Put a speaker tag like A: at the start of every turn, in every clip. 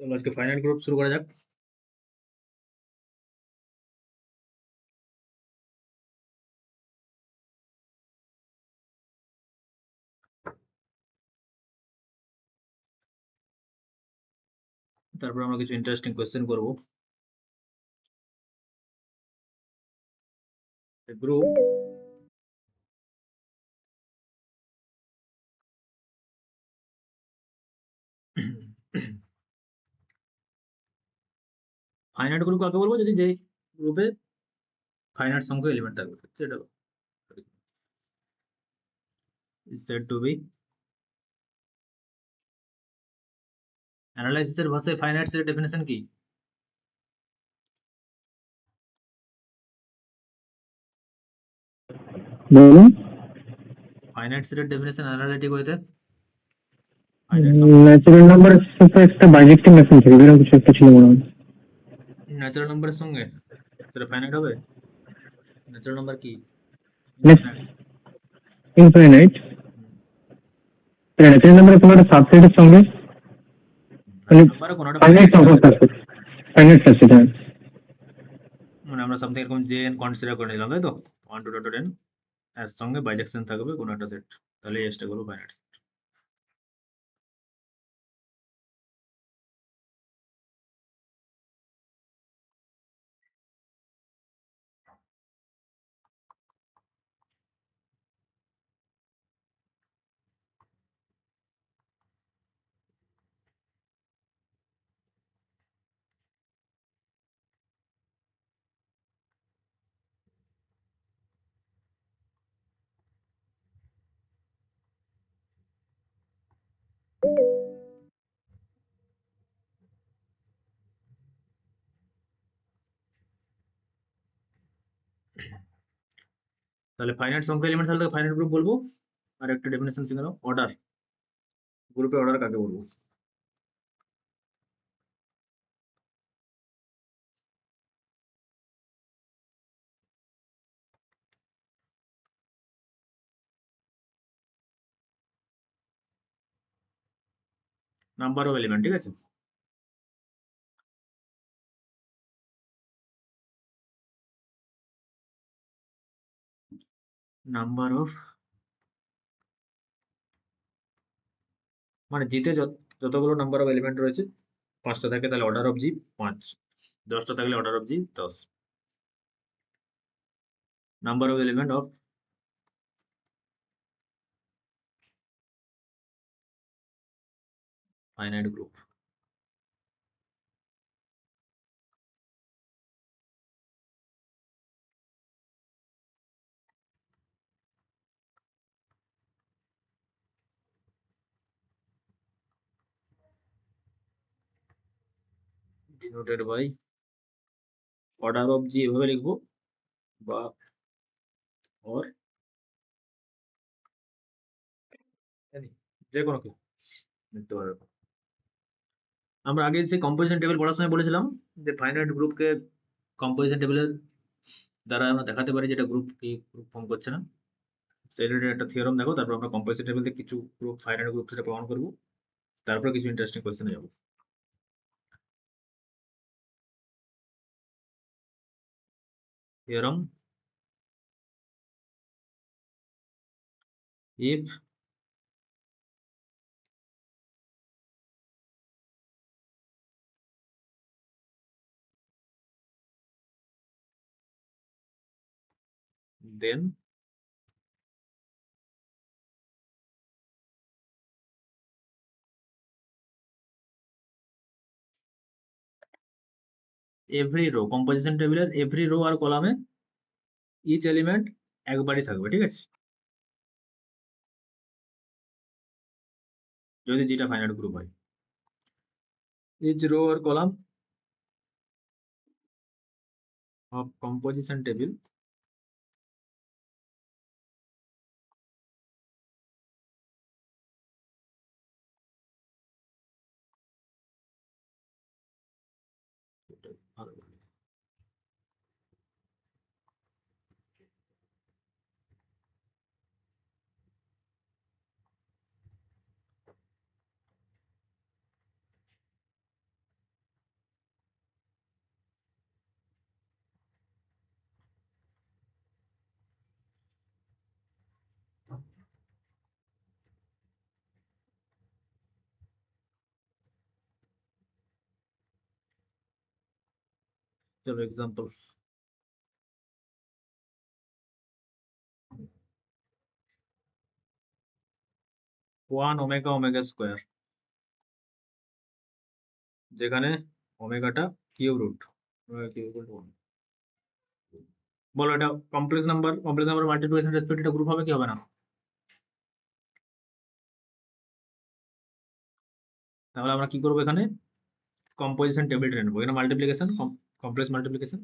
A: চলো আজকে finite group শুরু করা যাক। তারপর আমরা কিছু ইন্টারেস্টিং কোয়েশ্চেন করব। গ্রুপ ফাইনাইট গ্রুপ কাকে বলবো? যদি যে গ্রুপে ফাইনাইট সংখ্যক এলিমেন্ট থাকবে সেটা is said to be অ্যানালাইসিসের ভাষায় ফাইনাইটস এর ডেফিনেশন কি?
B: বলুন।
A: ফাইনাইটস এর ডেফিনেশন অ্যানালিটিক ওয়েতে
B: ন্যাচারাল নাম্বার একটা বাইজেক্টিভ মেশিন থেকে এরকম কিছু একটা ছিল মনে হয়।
A: ন্যাচারাল নাম্বারের সঙ্গে সেটা ফাইনাইট হবে? ন্যাচারাল নাম্বার কি?
B: ইনফাইনাইট। ন্যাচারাল নাম্বারের কোনো একটা সাবসেটের সঙ্গে
A: নাম্বারে কোনো একটা
B: ফাইনাইট সংখ্যক সাবসেট। ফাইনাইট সাবসেট, হ্যাঁ।
A: মানে আমরা সামথিং এরকম জে এন কনসিডার করে নিলাম, তাই তো? 1 2 10 এর সঙ্গে বাইজেকশন থাকবে কোনো একটা সেট, তাহলে এসটা করবো ফাইনাইট। তাহলে ফাইনাইট সংখ্যক এলিমেন্ট তাহলে ফাইনাইট গ্রুপ বলবো। আর একটা ডেফিনেশন শিখে নাও, অর্ডার। গ্রুপে অর্ডার কাকে বলবো? নাম্বার অফ এলিমেন্ট, ঠিক আছে? নাম্বার অফ মানে জিতে যতগুলো নাম্বার অফ এলিমেন্ট রয়েছে, 5টা থাকে তাহলে অর্ডার অফ জি 5, 10টা থাকলে order of G 10। Number of element of finite group. Denoted by order of G এভাবে লিখবো, বা অর যে কোনো কিছু লিখতে পারবো। আমরা আগে যে কম্পোজিশন টেবিল পড়ার সময় বলেছিলাম যে ফাইনাইট গ্রুপকে কম্পোজিশন টেবিলের দ্বারা আমরা দেখাতে পারি যেটা গ্রুপ কি গ্রুপ ফর্ম করছে না। সেই রিলেটেড একটা থিওরাম দেখো, তারপর আমরা কম্পোজিশন টেবিল থেকে কিছু গ্রুপ ফাইনাইট গ্রুপ সেটা প্রমাণ করবো, তারপর কিছু ইন্টারেস্টিং কোয়েশ্চেনে যাবো। Theorem if then every row, composition টেবিলের এভরি রো আর কলামে ইচ এলিমেন্ট একবারই থাকবে, ঠিক আছে? যদি যেটা ফাইনাইট গ্রুপ হয়, ইচ রো আর কলাম অফ কম্পোজিশন টেবিল চলো example, one omega omega square, যেখানে ওমেগাটা কিউব রুট, বলো এটা কমপ্লেক্স নাম্বার মাল্টিপ্লিকেশন রেসপেক্ট এটা গ্রুপ হবে কি হবে না? তাহলে আমরা কি করবো এখানে কম্পোজিশন টেবিলটা নেবো, এখানে মাল্টিপ্লিকেশন কমপ্লেক্স মাল্টিপ্লিকেশন,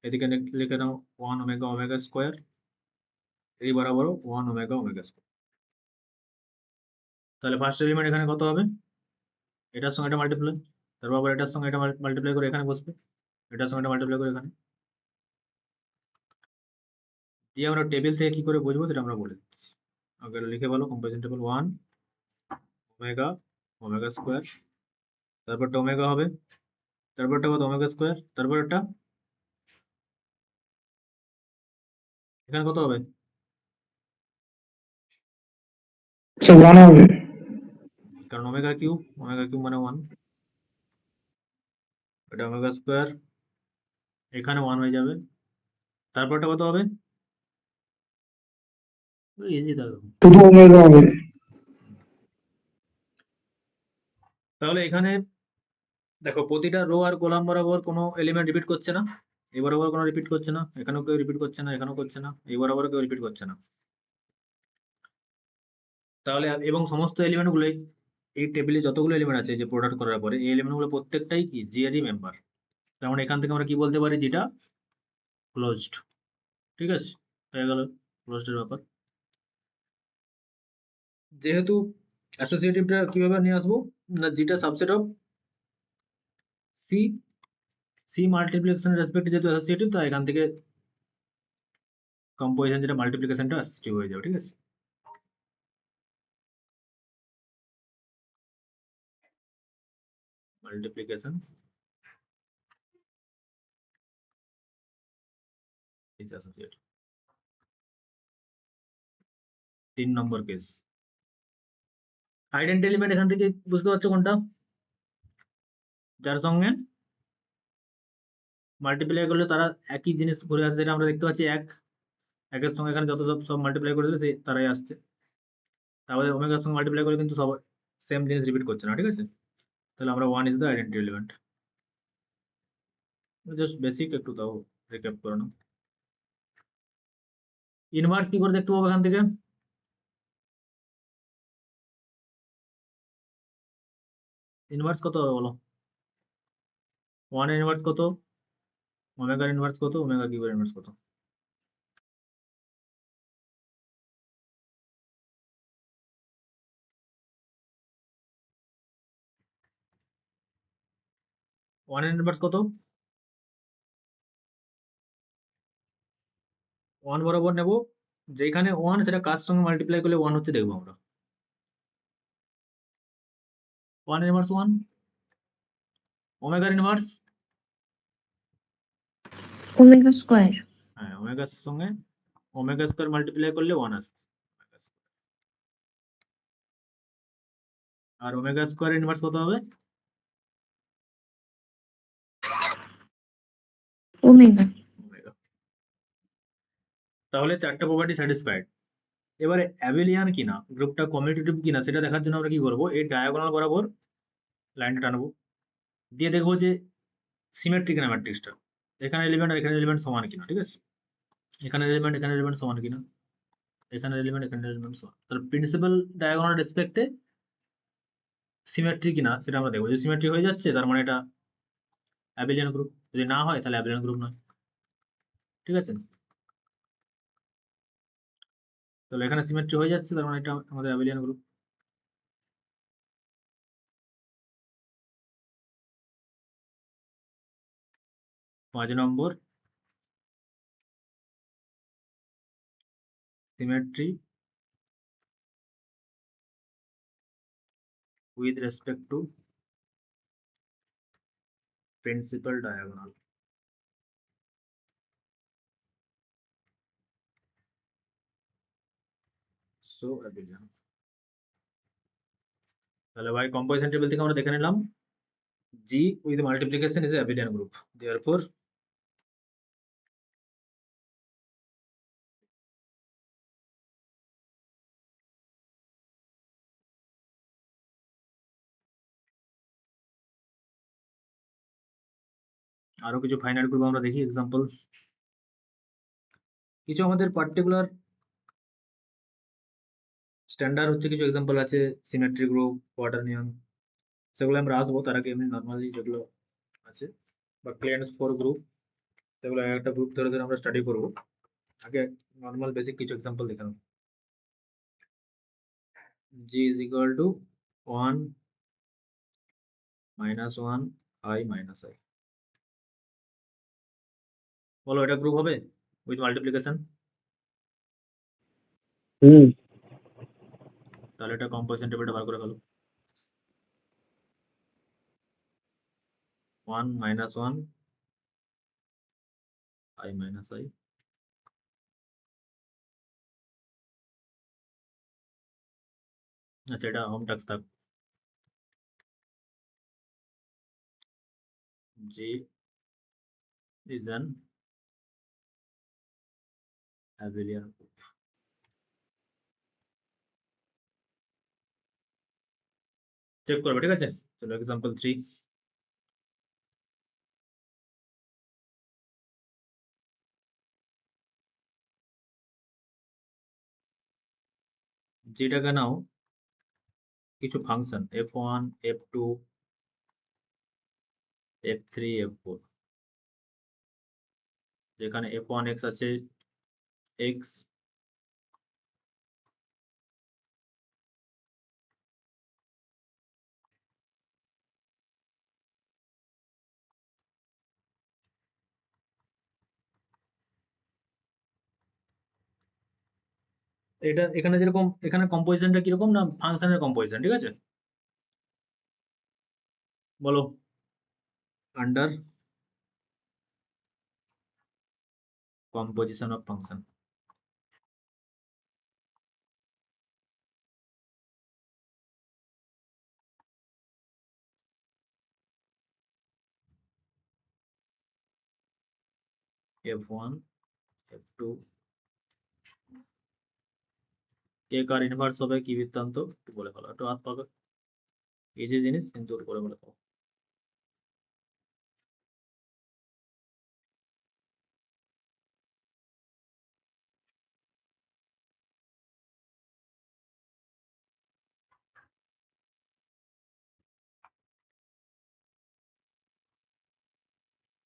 A: এদিকে লিখে নাও ওয়ান ওমেগা ওমেগা স্কোয়ার, এই বরাবর ওয়ান ওমেগা ওমেগা স্কোয়ার। তাহলে ফার্স্ট এলিমেন্ট এখানে কত হবে, এটার সঙ্গে এটা মাল্টিপ্লাই, তারপর আবার এটার সঙ্গে এটা মাল্টিপ্লাই করে এখানে বসবে, এটার সঙ্গে এটা মাল্টিপ্লাই করে এখানে, দিয়ে আমরা টেবিল থেকে কি করে বুঝবো সেটা আমরা বলে দিচ্ছি। আগে লিখে বলো composition table one omega omega square, তারপরটা ওমেগা হবে, তারপরটা কত ওমেগা স্কোয়ার, তারপর এটা এখানে কত হবে,
B: আচ্ছা 1 হবে।
A: কারণ ওমেগা কিউব মানে ওয়ান, এটা ওমেগা স্কোয়ার, এখানে ওয়ান হয়ে যাবে, তারপরটা কত হবে, ইজি দেখো।
B: শুধু ওমেগা হবে।
A: তাহলে এখানে দেখো প্রতিটা রো আর কলাম বরাবর কোনো এলিমেন্ট রিপিট করছে না, এই বরাবর কোনো রিপিট করছে না, এখানেও কেউ রিপিট করছে না, এখানেও করছে না, এই বরাবর কেউ রিপিট করছে না। তাহলে এবং সমস্ত এলিমেন্ট গুলোই এই টেবিলে যতগুলো এলিমেন্ট আছে যে প্রোডাক্ট করার পরে এই এলিমেন্ট গুলো প্রত্যেকটাই কি জি এরই মেম্বার। তার মানে এখান থেকে আমরা কি বলতে পারি, যেটা ক্লোজড। ঠিক আছে, হয়ে গেল ক্লোজড এর ব্যাপার। যেহেতু অ্যাসোসিয়েটিভটা কিভাবে নিয়ে আসবো না, যেটা subset of C, C multiplication respect যেহেতু অ্যাসোসিয়েটিভ, তো এখান থেকে কম্পোজিশন যেটা মাল্টিপ্লিকেশনটা অ্যাসোসিয়েটিভ হয়ে যাবে। ঠিক আছে, multiplication is associative. 3 number case, identity element এখান থেকে বুঝতে পারছো কোনটা, যার সঙ্গে মাল্টিপ্লাই করলে তারা একই জিনিস ঘুরে আসছে, যেটা আমরা দেখতে পাচ্ছি একের সঙ্গে এখানে যত সব মাল্টিপ্লাই করে দিলে তারাই আসছে, তাহলে ওমেগার সঙ্গে মাল্টিপ্লাই করে কিন্তু সব সেম জিনিস রিপিট করছে না। ঠিক আছে, তাহলে আমরা one is the identity element. Just basic একটু তাও রিক্যাপ করে নাও। ইনভার্স কি করে দেখতে পাবো এখান থেকে, ইনভার্স কত হবে বলো, ওয়ান এর ইনভার্স কত, ওমেগার ইনভার্স কত, ওমেগা কিউবের ইনভার্স কত। ওয়ান এর ইনভার্স কত, ওয়ান বরাবর নেব, যেখানে ওয়ান সেটা কার সঙ্গে মাল্টিপ্লাই করলে ওয়ান হচ্ছে দেখবো আমরা, ওয়ান ইনভার্স ওয়ান, ওমেগার ইনভার্স,
C: ওমেগা স্কোয়ার।
A: হ্যাঁ ওমেগার সঙ্গে ওমেগা স্কোয়ার মাল্টিপ্লাই করলে ওয়ান আসছে, আর ওমেগা স্কোয়ার ইনভার্স কত হবে,
C: ওমেগা।
A: ওমেগা। তাহলে চারটা প্রপার্টি স্যাটিসফাইড। এবারে অ্যাবেলিয়ান কিনা গ্রুপটা কমিউটেটিভ কিনা সেটা দেখার জন্য আমরা কি করবো, এই ডায়াগোনাল বরাবর লাইনটা টানবো, দিয়ে দেখবো যে সিমেট্রি কিনা ম্যাট্রিক্সটা, এখানে এলিমেন্ট আর এখানে এলিমেন্ট সমান কিনা। ঠিক আছে, এখানে এলিমেন্ট সমান কিনা, এখানে এলিমেন্ট সমান, তাহলে প্রিন্সিপাল ডায়াগোনাল রেসপেক্টে সিমেট্রি কিনা সেটা আমরা দেখবো, যদি সিমেট্রি হয়ে যাচ্ছে তার মানে এটা অ্যাবেলিয়ান গ্রুপ, যদি না হয় তাহলে অ্যাবেলিয়ান গ্রুপ নয়। ঠিক আছে, তাহলে এখানে সিমেট্রি হয়ে যাচ্ছে তার মানে এটা আমাদের abelian group. 5 number, symmetry with respect to principal diagonal. So abelian. তাহলে ভাই কম্পোজিশন টেবিল থেকে আমরা দেখে নিলাম G with multiplication is a abelian group. Therefore আরো কিছু ফাইনাইট গ্রুপ আমরা দেখি এক্সাম্পল। কিছু আমাদের পার্টিকুলার স্ট্যান্ডার্ড হচ্ছে কিছু এক্সাম্পল আছে, সিমেট্রি গ্রুপ, কোয়াটার্নিয়ন, সেগুলো আমরা আসবো। তার আগে এমনি নর্মালি যেগুলো আছে বা ক্লিয়ারেন্স ফোর গ্রুপ, সেগুলো একটা গ্রুপ ধরে ধরে আমরা স্টাডি করবো। আগে নর্মাল বেসিক কিছু এক্সাম্পল দেখানো। g is equal to 1 minus 1 I minus I, বলো এটা গ্রুপ হবে উইথ মাল্টিপ্লিকেশন?
B: হুম।
A: তাহলে এটা কম্পোজিশন টেবিলটা বার করে ফেলো। 1 minus 1 I minus I, আচ্ছা এটা হোম টাস্ক থাক। g is an abelian group। Check করবে, ঠিক আছে? চলো এক্সাম্পল 3। যেটাকে নাও কিছু function f1 f2 f3 f4, যেখানে f1x আছে x, এটা এখানে যেরকম এখানে কম্পোজিশনটা কিরকম না ফাংশনের কম্পোজিশন, ঠিক আছে? বলো under composition of function, f1 f2 K car inverse হবে কি বৃত্তান্ত একটু বলে ফেলো, একটু হাত পাবে ইজি জিনিস কিন্তু ওর করে বলে ফেলো।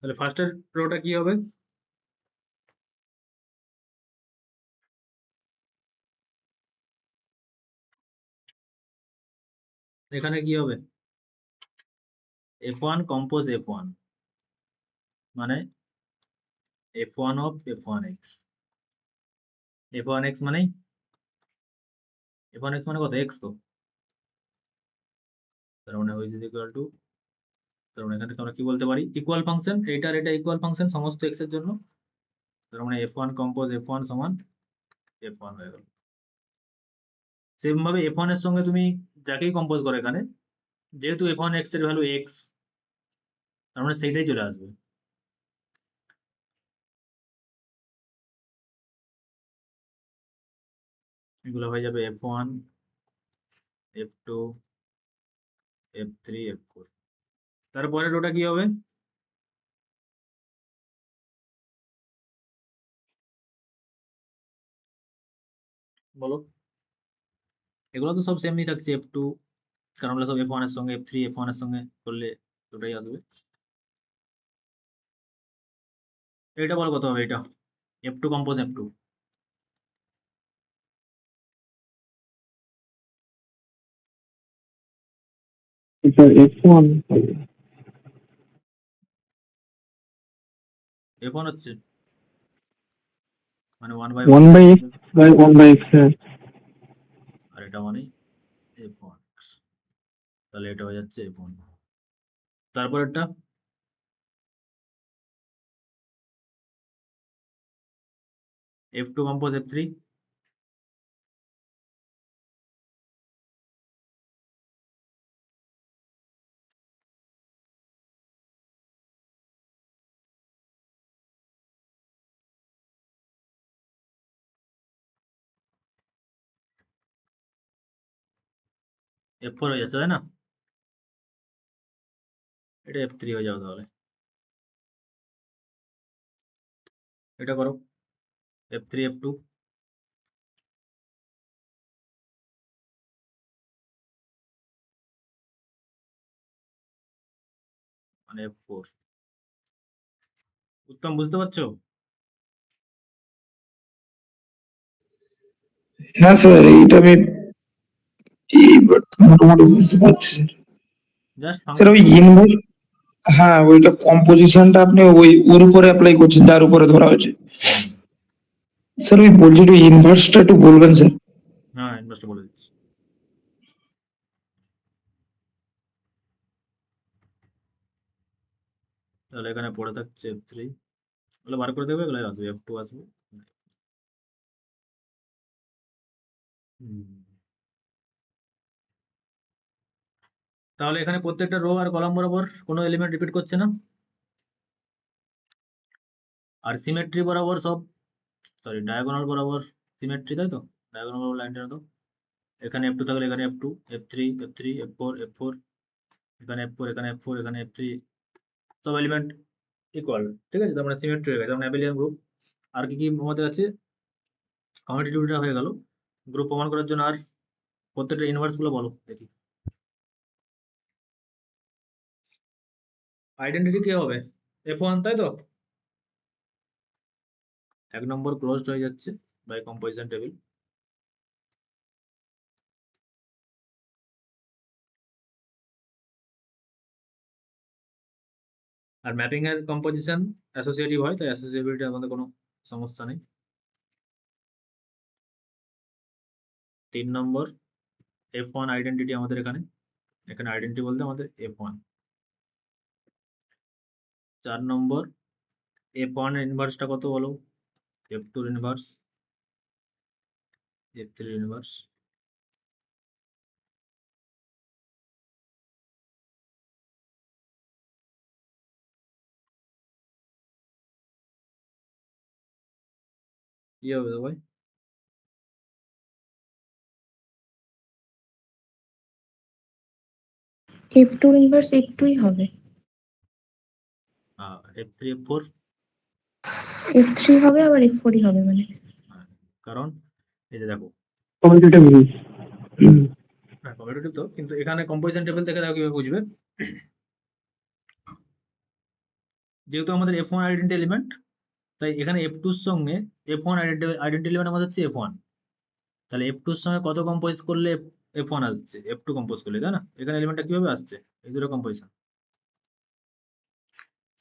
A: তাহলে ফার্স্টের রোটা কি হবে? এখানে কি হবে? f1 কম্পোজ f1 মানে f1 of f1x, f1x মানে f1x মানে কত x, তো তার মানে হইজ ইজ ইকুয়াল টু, তার মানে এখান থেকে আমরা কি বলতে পারি ইকুয়াল ফাংশন, এটার এটা ইকুয়াল ফাংশন সমস্ত x এর জন্য, তার মানে f1 কম্পোজ f1 সমান f1 হয়ে গেল। সেম ভাবে f1 এর সঙ্গে তুমি যাকেই কম্পোজ করো এখানে, যেহেতু f1x এর ভ্যালু x, তার মানে সেইটাই চলে আসবে। এগুলো হয়ে যাবে f1 f2 f3 f4। তারপরের ওটা কি হবে? বলো, এগুলো তো সব সেমই থাকছে f2, কারণ ওগুলো সব f1 এর সঙ্গে f3 f1 এর সঙ্গে করলে ওটাই আসবে। এটা বলো কত হবে? এটা f2 কম্পোজ f2,
B: এটা f1
A: f1 হচ্ছে মানে 1 by
B: 1 by x by 1 by x, হ্যাঁ।
A: আর এটা মানে f1, তাহলে এটা হয়ে যাচ্ছে f1। তারপরেরটা f2 কম্পোজ f3, f4 হয়ে যাচ্ছে, তাই না? এটা f3 হয়ে যাবে তাহলে। এটা করো F3 F2 মানে F4। উত্তম বুঝতে পারছো?
D: হ্যাঁ স্যার, এইটা আমি এইবার মোটামুটি বুঝতে পারছি স্যার।
A: জাস্ট
D: স্যার
A: ফাংশন
D: ওই ইনভার্স, হ্যাঁ ওইটা কম্পোজিশনটা আপনি ওর উপরে অ্যাপ্লাই করছেন যার উপরে ধরা হয়েছে। স্যার ওই বলছি একটু ইনভার্সটা একটু বলবেন স্যার।
A: হ্যাঁ ইনভার্সটা বলে দিচ্ছি। তাহলে এখানে পড়ে থাকছে F3, তাহলে বার করে দেবে, এগুলো আসবে F2 আসবে। হুম। তাহলে এখানে প্রত্যেকটা রো আর কলাম বরাবর কোনো এলিমেন্ট রিপিট করছে না, আর সিমেট্রি বরাবর সব, সরি ডায়াগোনাল বরাবর সিমেট্রি, তাই তো? ডায়াগোনাল বরাবর লাইন টেনে দাও। এখানে F2 থাকলে এখানে F2, F3, F3, F4, F4, এখানে F4, এখানে F4, এখানে F3, সব এলিমেন্ট ইকুয়াল। ঠিক আছে, তার মানে সিমেট্রি হয়ে গেছে, তার মানে অ্যাবেলিয়ান গ্রুপ। আর কি কি আমাদের আছে? কমিউনিটিটা হয়ে গেল। গ্রুপ প্রমাণ করার জন্য আর প্রত্যেকটা ইনভার্স গুলো বলো দেখি। আইডেন্টিটি কি হবে? F1, তাই তো? 1 নম্বর ক্লোজড হয়ে যাচ্ছে বাই কম্পোজিশন টেবিল। আর ম্যাপিং এর কম্পোজিশন অ্যাসোসিয়েটিভ হয়, তাই অ্যাসোসিয়েটিভিটির মধ্যে কোনো সমস্যা নেই। 3 নম্বর F1 আইডেন্টিটি আমাদের এখানে, এখানে আইডেন্টিটি বলতে আমাদের F1। 4 নম্বর F1 এর ইনভার্সটা কত বলো? F2 এর ইনভার্স, F3 এর ইনভার্স। কি হবে ভাই?
C: F2 ইনভার্স F2ই হবে।
A: F3 F4,
C: F3 হবে আবার F4ই হবে মানে।
A: কারণ এই যে দেখো,
B: কমিউনিটিটা বুঝি।
A: হ্যাঁ কমিউটেটিভ তো, কিন্তু এখানে কম্পোজিশন টেবিল থেকে দেখো কিভাবে বুঝবে। যেহেতু আমাদের F1 আইডেন্টি এলিমেন্ট, তাই এখানে F2 এর সঙ্গে F1 আইডেন্টি এলিমেন্ট আমাদের হচ্ছে F1। তাহলে F2 এর সঙ্গে কত কম্পোজ করলে F1 আসছে? F2 কম্পোজ করলে, তাই না? এখানে এলিমেন্টটা কিভাবে আসছে? এই দুটো কম্পোজিশন।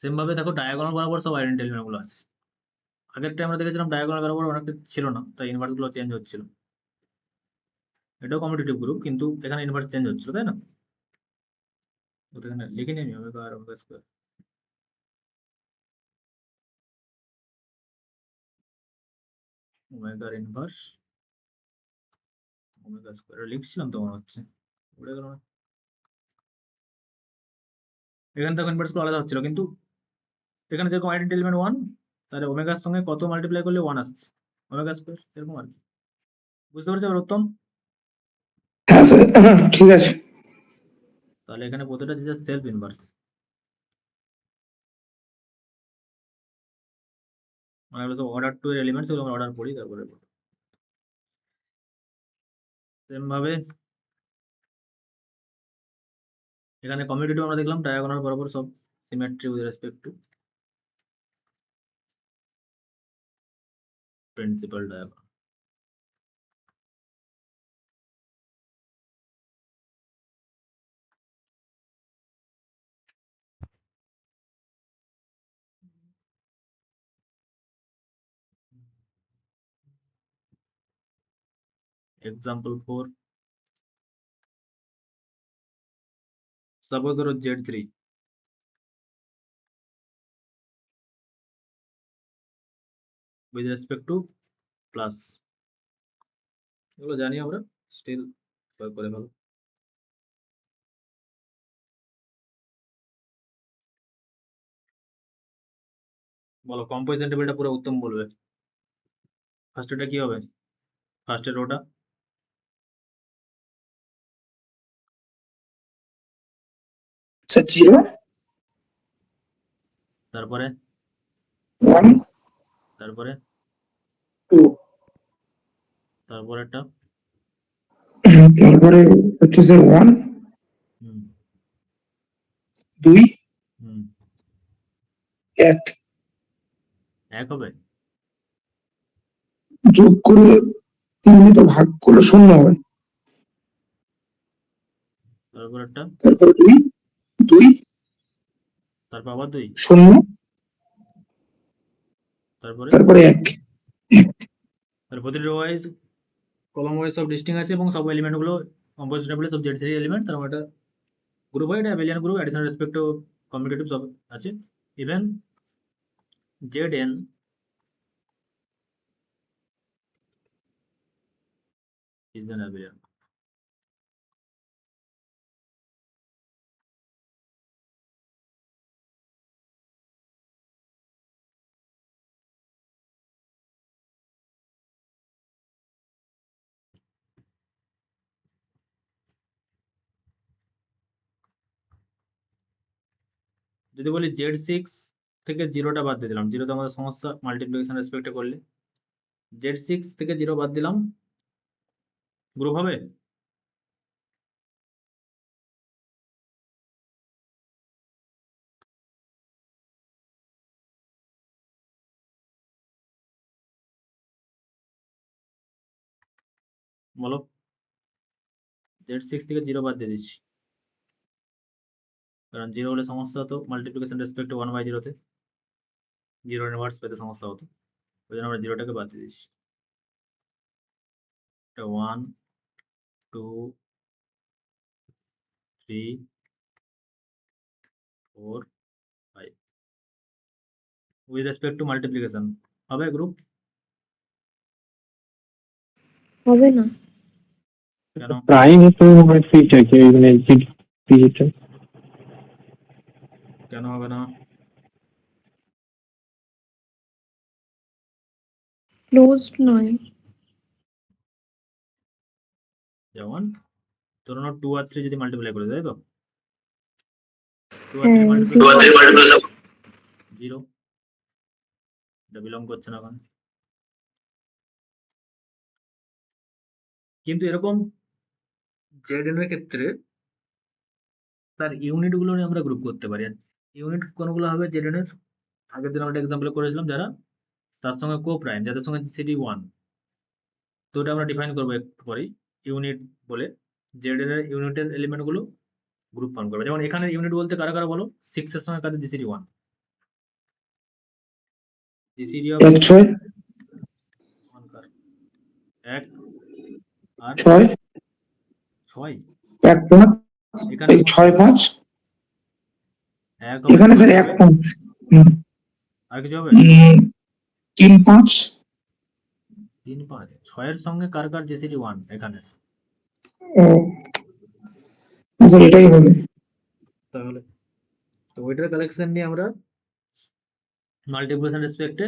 A: সেম ভাবে দেখো ডায়াগোনাল বরাবর সব আইডেন্টি এলিমেন্ট গুলো আছে। আগেরটা আমরা দেখেছিলাম ডায়াগোনাল বরাবর অনেকটা ছিল না, তাই ইনভার্স গুলো চেঞ্জ হচ্ছিল। এটাও কমিউটেটিভ গ্রুপ, কিন্তু এখানে ইনভার্স চেঞ্জ হচ্ছিল, তাই না? তো এখানে লিখিনি আমি ওমেগা আর ওমেগা স্কয়ার, ওমেগার ইনভার্স ওমেগা স্কয়ার লিখছিলাম তো মনে হচ্ছে, উড়ে গেল না। এখানে তখন ইনভার্স গুলো আলাদা হচ্ছিল, কিন্তু এখানে যেরকম আইডেন্টি এলিমেন্ট 1, তাহলে ওমেগার সঙ্গে কত মাল্টিপ্লাই করলে 1 আসছে? ওমেগা স্কয়ার, এরকম আর কি। বুঝতে পারছো এবার উত্তম?
D: হ্যাঁ স্যার, ঠিক আছে।
A: তাহলে এখানে প্রতিটা যে সেলফ ইনভার্স, মানে হলো অর্ডার 2 এর এলিমেন্টস, সেগুলো আমরা অর্ডার করি তারপরে। সেম ভাবে এখানে কমিউটেটিভ আমরা দেখলাম ডায়াগোনাল বরাবর সব symmetry with respect two principal diagonal. Example 4, suppose ধরো Z3 with respect to plus, এগুলো জানি আমরা, স্টিল করে ভালো। বলো কম্পোজিশন টেবিলটা পুরো উত্তম বলবে। ফার্স্ট এটা কি হবে? ফার্স্টের রোটা,
D: স্যার 0,
A: তারপরে
D: 1,
A: তারপরে
D: তো
A: তারপরেরটা
D: তারপরে হচ্ছে স্যার 1
A: হুম
D: 2
A: হুম
D: 1
A: এক হবে।
D: যোগ করে 3 দিয়ে তো ভাগ করলে 0 হয়।
A: তারপরেরটা
D: তারপরে 2 2
A: তারপর আবার 2
D: 0
A: তারপরে
D: তারপরে 1
A: তার প্রতিটি রো ওয়াইজ কলাম ওয়াইজ সব লিস্টিং আছে এবং সব এলিমেন্ট গুলো কম্পোজিশন টেবিলে সব Z3 এলিমেন্ট, তার মানে এটা গ্রুপ হয়, এটা abelian group, additional respect commutative সব আছে। Even Zn is an abelian। যদি বলি Z6 থেকে 0টা বাদ দিয়ে দিলাম, 0 তো আমাদের সমস্যা মাল্টিপ্লিকেশন রেসপেক্টে করলে, Z6 থেকে 0 বাদ দিলাম, গ্রুপ হবে? বলো, Z6 থেকে 0 বাদ দিয়ে দিচ্ছি, কারণ 0 হলে সমস্যা হতো মাল্টিপ্লিকেশন রেসপেক্টে 1/0 তে, 0 ইনভার্স পেতে সমস্যা হতো, ওই জন্য আমরা 0টাকে বাদ দিয়ে দিচ্ছি। এটা 1 2 3 4 5 উইথ রেসপেক্ট টু মাল্টিপ্লিকেশন হবে গ্রুপ?
C: হবে না।
A: কেন?
B: প্রাইম হিসেবে মনে হয় ফিট আছে মানে ডিজিটাল।
A: কেন হবে না?
C: ক্লোজড নয়।
A: যেমন ধরুন 2 আর 3 যদি মাল্টিপ্লাই করে, তাই তো 2 আর 3
C: হ্যাঁ
A: মাল্টিপ্লাই 0, এটা বিলং করছে না ওখানে। কিন্তু এরকম Zn এর ক্ষেত্রে তার ইউনিট গুলো নিয়ে আমরা গ্রুপ করতে পারি। ইউনিট কোনগুলো হবে Zn এর? আগের দিন আমরা এক্সাম্পল করেছিলাম যারা তার সঙ্গে কো প্রাইম, যাদের সঙ্গে জিসিডি 1, তো এটা আমরা ডিফাইন করবো একটু পরেই ইউনিট বলে। Zn এর ইউনিটের এলিমেন্ট গুলো গ্রুপ ফর্ম করবে। যেমন এখানে ইউনিট বলতে কারা কারা বলো, 6 এর সঙ্গে কাদের জিসিডি 1, জিসিডি অফ
D: 1 6
A: 1 কার 1 আর
D: 6
A: 6,
D: 1 5
A: এখানে
D: এই 6 5
A: 1 হবে,
D: এখানে
A: 5
D: স্যার 1
A: হবে,
D: 5
A: আর কিছু হবে?
D: 3 5
A: 3 5 6 এর সঙ্গে কার কার জিসিডি 1 এখানে,
D: ও স্যার এটাই হবে।
A: তাহলে তো ওইটার কালেকশন নিয়ে আমরা মাল্টিপ্লিকেশন রেসপেক্টে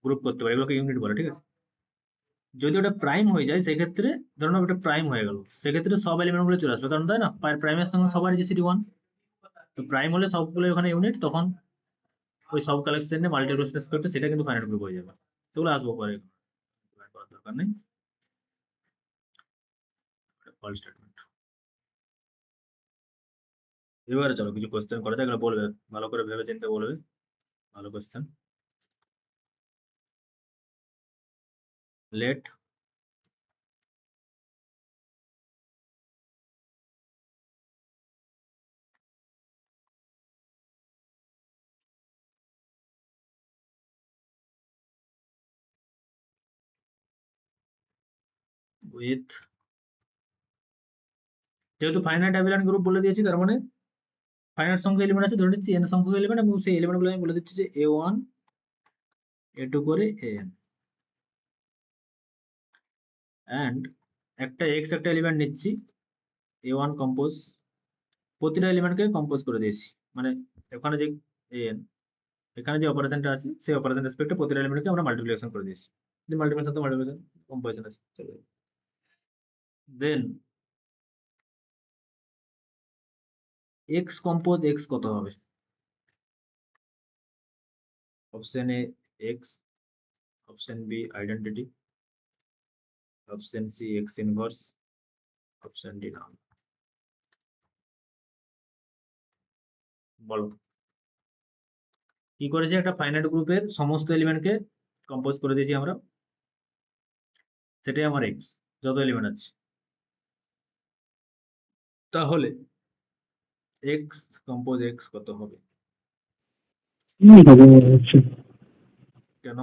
A: গ্রুপ করতে পারি, এগুলোকে ইউনিট বলে, ঠিক আছে। যদি ওটা প্রাইম হয়ে যায় সেক্ষেত্রে ধরুন ওটা প্রাইম হয়ে গেল, সেক্ষেত্রে সব এলিমেন্ট গুলো চলে আসবে, কারণ তাই না প্রাইমের সঙ্গে সবার জিসিডি 1, তো প্রাইম হলে সবগুলো ওখানে ইউনিট, তখন ওই সব কালেকশন নিয়ে মাল্টিপ্লিকেশন রেসপেক্টে সেটা কিন্তু ফাইনাইট গ্রুপ হয়ে যাবে। সেগুলো আসবো পরে, করার দরকার নেই। ফল স্টেটমেন্ট। এবারে চলো কিছু কোশ্চেন করা যাক, এগুলো বলবে, ভালো করে ভেবে চিন্তে বলবে, ভালো কোশ্চেন। লেট উইথ, যেহেতু ফাইনাইট অ্যাবিলিয়ান গ্রুপ বলে দিয়েছি, তার মানে ফাইনাইট সংখ্যক এলিমেন্ট আছে ধরে নিচ্ছি n সংখ্যক এলিমেন্ট, এবং সেই এলিমেন্ট গুলো আমি বলে দিচ্ছি যে a1 a2 করে an, অ্যান্ড একটা x একটা এলিমেন্ট নিচ্ছি a1 কম্পোজ, প্রতিটা এলিমেন্টকে কম্পোজ করে দিয়েছি, মানে ওখানে যে an, এখানে যে অপারেশনটা আছে সেই অপারেশন রেসপেক্টে প্রতিটা এলিমেন্টকে আমরা মাল্টিপ্লিকেশন করে দিয়েছি, যে মাল্টিপ্লিকেশন তো মাল্টিপ্লিকেশন কম্পোজিশন আছে, চলে যাবে। দেন x কম্পোজ x কত হবে? Option A X, option B identity, option C X inverse, option D নাম। বলো কি করেছি, একটা ফাইনাইট গ্রুপের সমস্ত এলিমেন্টকে কম্পোজ করে দিয়েছি আমরা, সেটাই আমার এক্স, যত এলিমেন্ট আছে। তাহলে এক্স কম্পোজ এক্স কত হবে?
B: কি হবে মনে হচ্ছে?
A: কেন?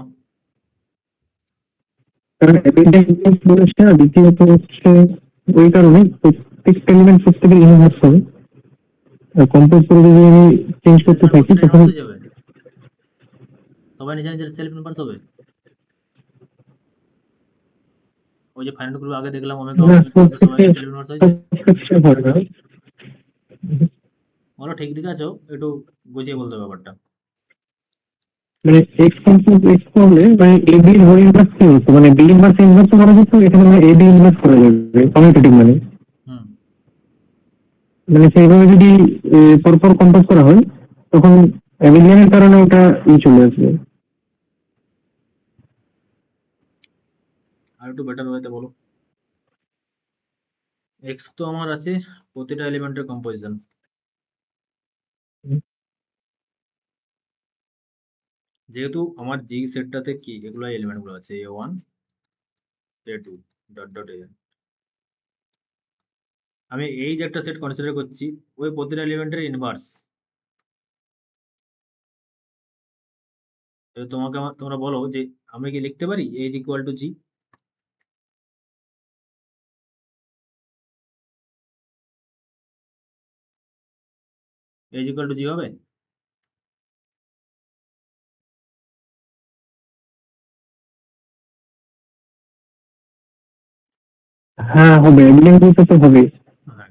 B: কারণ অ্যাবিলিটি বলেছে, আর দ্বিতীয়ত হচ্ছে ওই কারণে প্রত্যেকটা এলিমেন্ট প্রত্যেকের ইনভার্স হবে। আর কম্পোজ করে যদি আমি চেঞ্জ করতে থাকি
A: প্রত্যেকটা
B: তখন
A: ইনভার্স হয়ে যাবে, সবাই নিজের নিজের সেলফ ইনভার্স হবে। ওই যে ফাইনাইট গ্রুপ আগে দেখলাম ওমেগা
B: না,
A: ওমেগা সবাই সেলফ ইনভার্স হয়েছে।
B: প্রত্যেকটা হয় না।
A: বলো ঠিক দিকে আছো, একটু গুছিয়ে বলতে হবে ব্যাপারটা।
B: মানে এক্স কম্পোজ এক্স করলে মানে এ বি এর হোল ইনভার্স কি হতো, মানে বি ইনভার্স ইনভার্স করা যেত, এখানে মানে এ বি ইনভার্স করা যাবে কমিউটেটিভ মানে।
A: হুম,
B: মানে সেইভাবে যদি পরপর কম্পোজ করা হয় তখন অ্যাবিলিয়নের কারণে ওটা চলে আসবে।
A: আর একটু বেটার ওয়েতে বলো। এক্স তো আমার আছে প্রতিটা এলিমেন্টের কম্পোজিশন, যেহেতু আমার জি সেটটাতে কি এগুলো এলিমেন্ট গুলো আছে A1 A2 dot dot N, আমি এই যে একটা সেট কনসিডার করছি ওই প্রতিটা এলিমেন্টের ইনভার্স। তো তোমাকে তোমরা বলো যে আমি কি লিখতে পারি A is equal to G? A is equal to G হবে?
B: হ্যাঁ হবে, অ্যাবিলিয়ন বলতে তো হবে।
A: হ্যাঁ,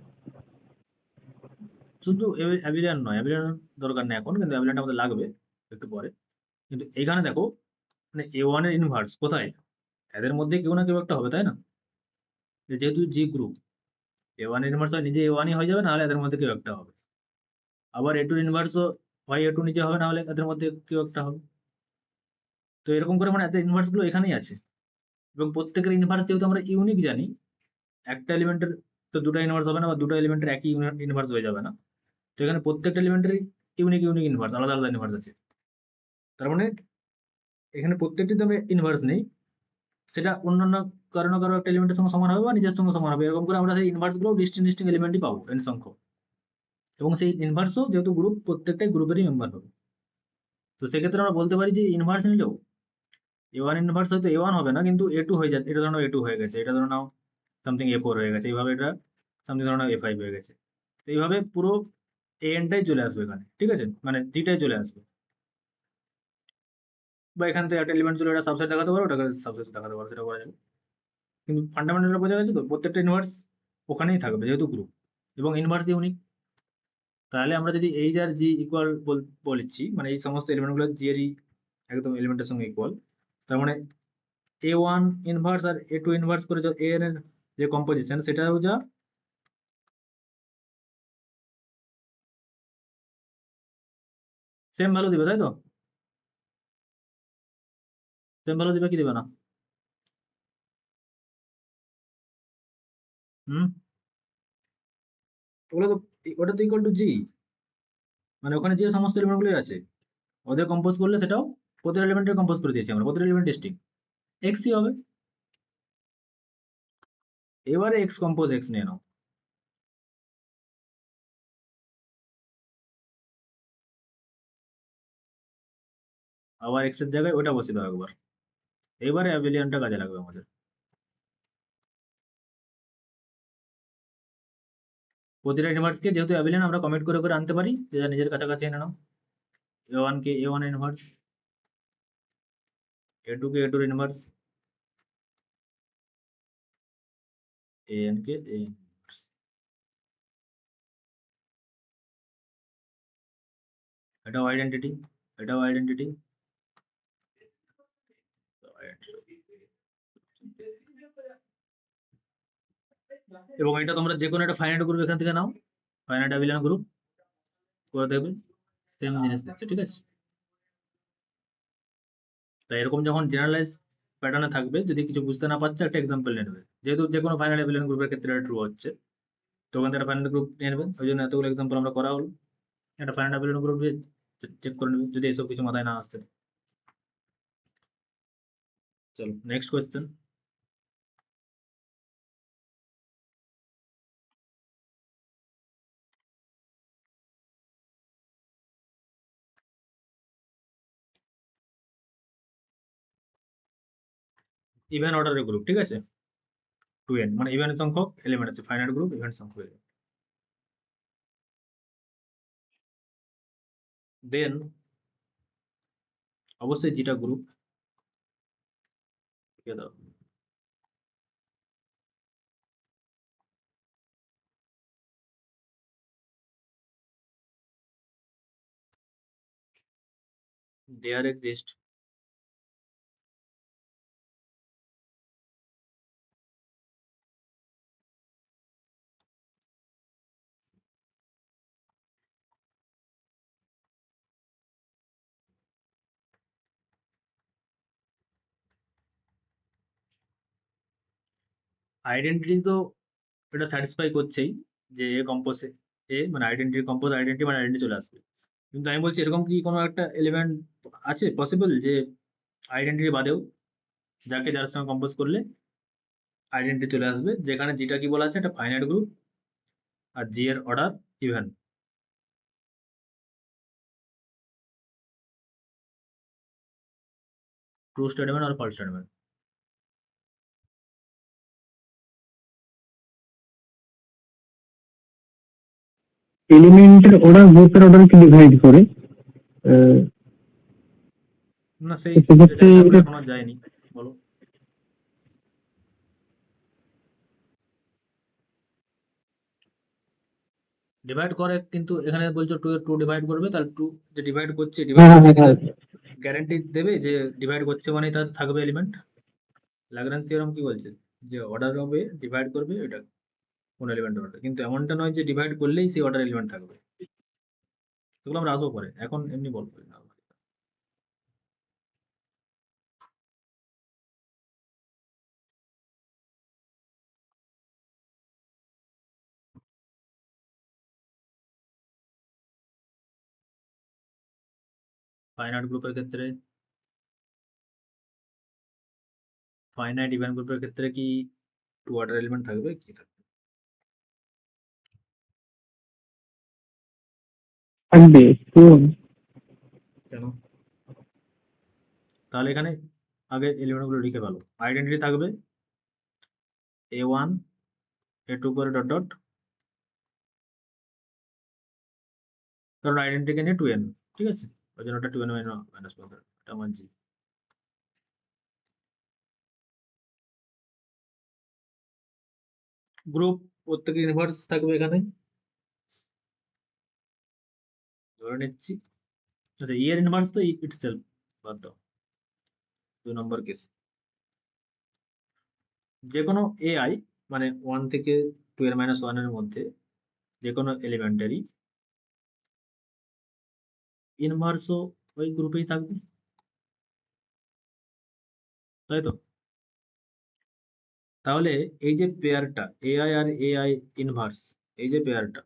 A: শুধু অ্যাবিলিয়ন নয়, অ্যাবিলিয়ন দরকার নেই এখন, কিন্তু অ্যাবিলিয়নটা আমাদের লাগবে একটু পরে। কিন্তু এখানে দেখো মানে A1 এর ইনভার্স কোথায়, এদের মধ্যে কেউ না কেউ একটা হবে, তাই না? যেহেতু জি গ্রুপ, A1 এর ইনভার্স হয় নিজে A1ই হয়ে যাবে, নাহলে এদের মধ্যে কেউ একটা হবে। আবার A2 এর ইনভার্সও হয় A2 নিজে হবে, নাহলে এদের মধ্যে কেউ একটা হবে। তো এরকম করে মানে এদের ইনভার্স গুলো এখানেই আছে, এবং প্রত্যেকের ইনভার্স যেহেতু আমরা ইউনিক জানি, একটা এলিমেন্টের তো দুটো ইনভার্স হবে না, বা দুটো এলিমেন্টের একই ইনভার্স হয়ে যাবে না। তো এখানে প্রত্যেকটা এলিমেন্টের ইউনিক ইউনিক ইনভার্স, আলাদা আলাদা ইনভার্স আছে। তার মানে এখানে প্রত্যেকটিতে আমরা ইনভার্স নেই, সেটা অন্যান্য কারো না কারো একটা এলিমেন্টের সঙ্গে সমান হবে বা নিজের সঙ্গে সমান হবে, এরকম করে আমরা সেই ইনভার্স গুলো ডিস্টিং ডিস্টিং এলিমেন্টই পাবো এন সংখ্যক। এবং সেই ইনভার্সও যেহেতু গ্রুপ, প্রত্যেকটাই গ্রুপেরই মেম্বার হবে। তো সেক্ষেত্রে আমরা বলতে পারি যে ইনভার্স নিলেও A1 ইনভার্স হয়তো A1 হবে না, কিন্তু A2 হয়ে যাচ্ছে। এটা ধরো A2 হয়ে গেছে, এটা ধরো নাও সামথিং A4 হয়ে গেছে, এইভাবে এটা সামথিং ধরো নাও A5 হয়ে গেছে। তো এইভাবে পুরো AN-টাই চলে আসবে এখানে, ঠিক আছে, মানে G-টাই চলে আসবে। বা এখান থেকে একটা এলিমেন্ট চলে এটা সাবসেট দেখাতে পারো, ওটাকে সাবসেট দেখাতে পারো, সেটা করা যাবে। কিন্তু ফান্ডামেন্টালটা বোঝা গেছে তো, প্রত্যেকটা ইনভার্স ওখানেই থাকবে যেহেতু গ্রুপ, এবং ইনভার্স ইউনিক। তাহলে আমরা যদি এইচ আর জি ইকুয়াল বলছি, মানে এই সমস্ত এলিমেন্টগুলো জি এরই একদম এলিমেন্টের সঙ্গে ইকুয়াল, তার মানে A1 ইনভার্স আর A2 ইনভার্স করে যে AN এর যে কম্পোজিশন, সেটাও যা সেম ভ্যালু দিবে, তাই তো? সেম ভ্যালু দিবে কি দিবে না? হুম, ওগুলো তো, ওটা তো ইকুয়াল টু জি, মানে ওখানে যে সমস্ত এলিমেন্টগুলোই আছে ওদের কম্পোজ করলে সেটাও প্রতিটা এলিমেন্টের কম্পোজ করে দিয়েছি আমরা, প্রতিটা এলিমেন্ট টেস্টিং এক্সই হবে। এবারে এক্স কম্পোজ এক্স নিয়ে নাও। আবার এক্স এর জায়গায় ওটা বসিয়ে দাও একবার। এবারে অ্যাবিলিয়নটা কাজে লাগবে আমাদের। প্রতিটা ইনভার্সকে যেহেতু অ্যাবিলিয়ন আমরা কমিট করে করে আনতে পারি, যে যার নিজের কাছাকাছি এনে নাও। A1 K A1 inverse, A2 K A2 inverse, AN K A inverse. এটাও আইডেন্টিটি, এটাও আইডেন্টিটি, এবং এটা তোমরা যে কোনো একটা ফাইনাইট গ্রুপ এখান থেকে নাও, ফাইনাইট অ্যাবিলিয়ন গ্রুপ করে দেখবে সেম জিনিস দিচ্ছে, ঠিক আছে। তাই এরকম যখন জেনারেলাইজ প্যাটার্নে থাকবে, যদি কিছু বুঝতে না পারছো একটা এক্সাম্পল নিয়ে নেবে, যেহেতু যে কোনো ফাইনাল এলিমেন্ট গ্রুপের ক্ষেত্রে ট্রু হচ্ছে, তো ওখান থেকে ফাইনাল গ্রুপ নিয়ে নেবে, ওই জন্য এতগুলো এক্সাম্পল আমরা করা হলো। একটা ফাইনাল এলিমেন্ট গ্রুপ চেক করে নেবে যদি এসব কিছু মাথায় না আসছে। চলো নেক্সট কোয়েশ্চেন। ইভেন অর্ডারের গ্রুপ, ঠিক আছে, 2n মানে ইভেন সংখ্যক এলিমেন্ট আছে, ফাইনাইট গ্রুপ ইভেন সংখ্যক এলিমেন্ট। দেন অবশ্যই যেটা গ্রুপ দাও, there exist আইডেন্টিটি, তো এটা স্যাটিসফাই করছেই যে এ কম্পোজ, এ মানে আইডেন্টিটি কম্পোজ আইডেন্টিটি মানে আইডেন্টিটি চলে আসবে। কিন্তু আমি বলছি এরকম কি কোনো একটা এলিমেন্ট আছে পসিবল যে আইডেন্টিটি বাদেও যাকে যার সঙ্গে কম্পোজ করলে আইডেন্টিটি চলে আসবে, যেখানে যেটা কি বলা আছে একটা ফাইনাইট গ্রুপ আর জি এর অর্ডার ইভেন। ট্রু স্টেটমেন্ট আর ফলস স্টেটমেন্ট।
B: এলিমেন্টের অর্ডার গ্রুপের অর্ডারকে ডিভাইড করে। আহ,
A: না সেই
B: সেক্ষেত্রে
A: জায়গাটা আমরা
B: এটা
A: এখনো যাইনি, বলো। ডিভাইড করে, কিন্তু এখানে বলছো টু ডিভাইড করবে, তাহলে টু যে ডিভাইড করছে,
B: হ্যাঁ
A: ডিভাইড
B: হ্যাঁ হ্যাঁ
A: গ্যারান্টি দেবে যে ডিভাইড করছে মানে তার থাকবে এলিমেন্ট? ল্যাগ্রাঞ্জ থিওরেম কি বলছে যে অর্ডার হবে ডিভাইড করবে এটা কোন এলিমেন্ট অর্ডার, কিন্তু এমনটা নয় যে ডিভাইড করলেই সেই অর্ডার এলিমেন্ট থাকবে। সেগুলো আমরা আসবো পরে, এখন এমনি বলবো না। ফাইনাইট গ্রুপের ক্ষেত্রে, ফাইনাইট ইভেন্ট গ্রুপের ক্ষেত্রে কি টু অর্ডার এলিমেন্ট থাকবে কি থাকবে?
B: থাকবে তো।
A: কেন? তাহলে এখানে আগে এলিমেন্ট গুলো লিখে ভালো, আইডেন্টিটি থাকবে a1 a2 করে ডট ডট, কারণ আইডেন্টিটি নিয়ে 2n, ঠিক আছে, ওই জন্য ওটা 2n মাইনাস এটা মানছি। গ্রুপ প্রত্যেকে ইনভার্স থাকবে এখানে ধরে নিচ্ছি। আচ্ছা ই এর ইনভার্স তো ইটসেলফ, বাদ দাও 2 নম্বর কেস। যে কোনো এআই মানে 1 থেকে 2 এর মাইনাস 1 এর মধ্যে যে কোনো এলিমেন্টারি ইনভার্সও ওই গ্রুপেই থাকবে, তাই তো? তাহলে এই যে পেয়ারটা এআই আর এআই ইনভার্স, এই যে পেয়ারটা,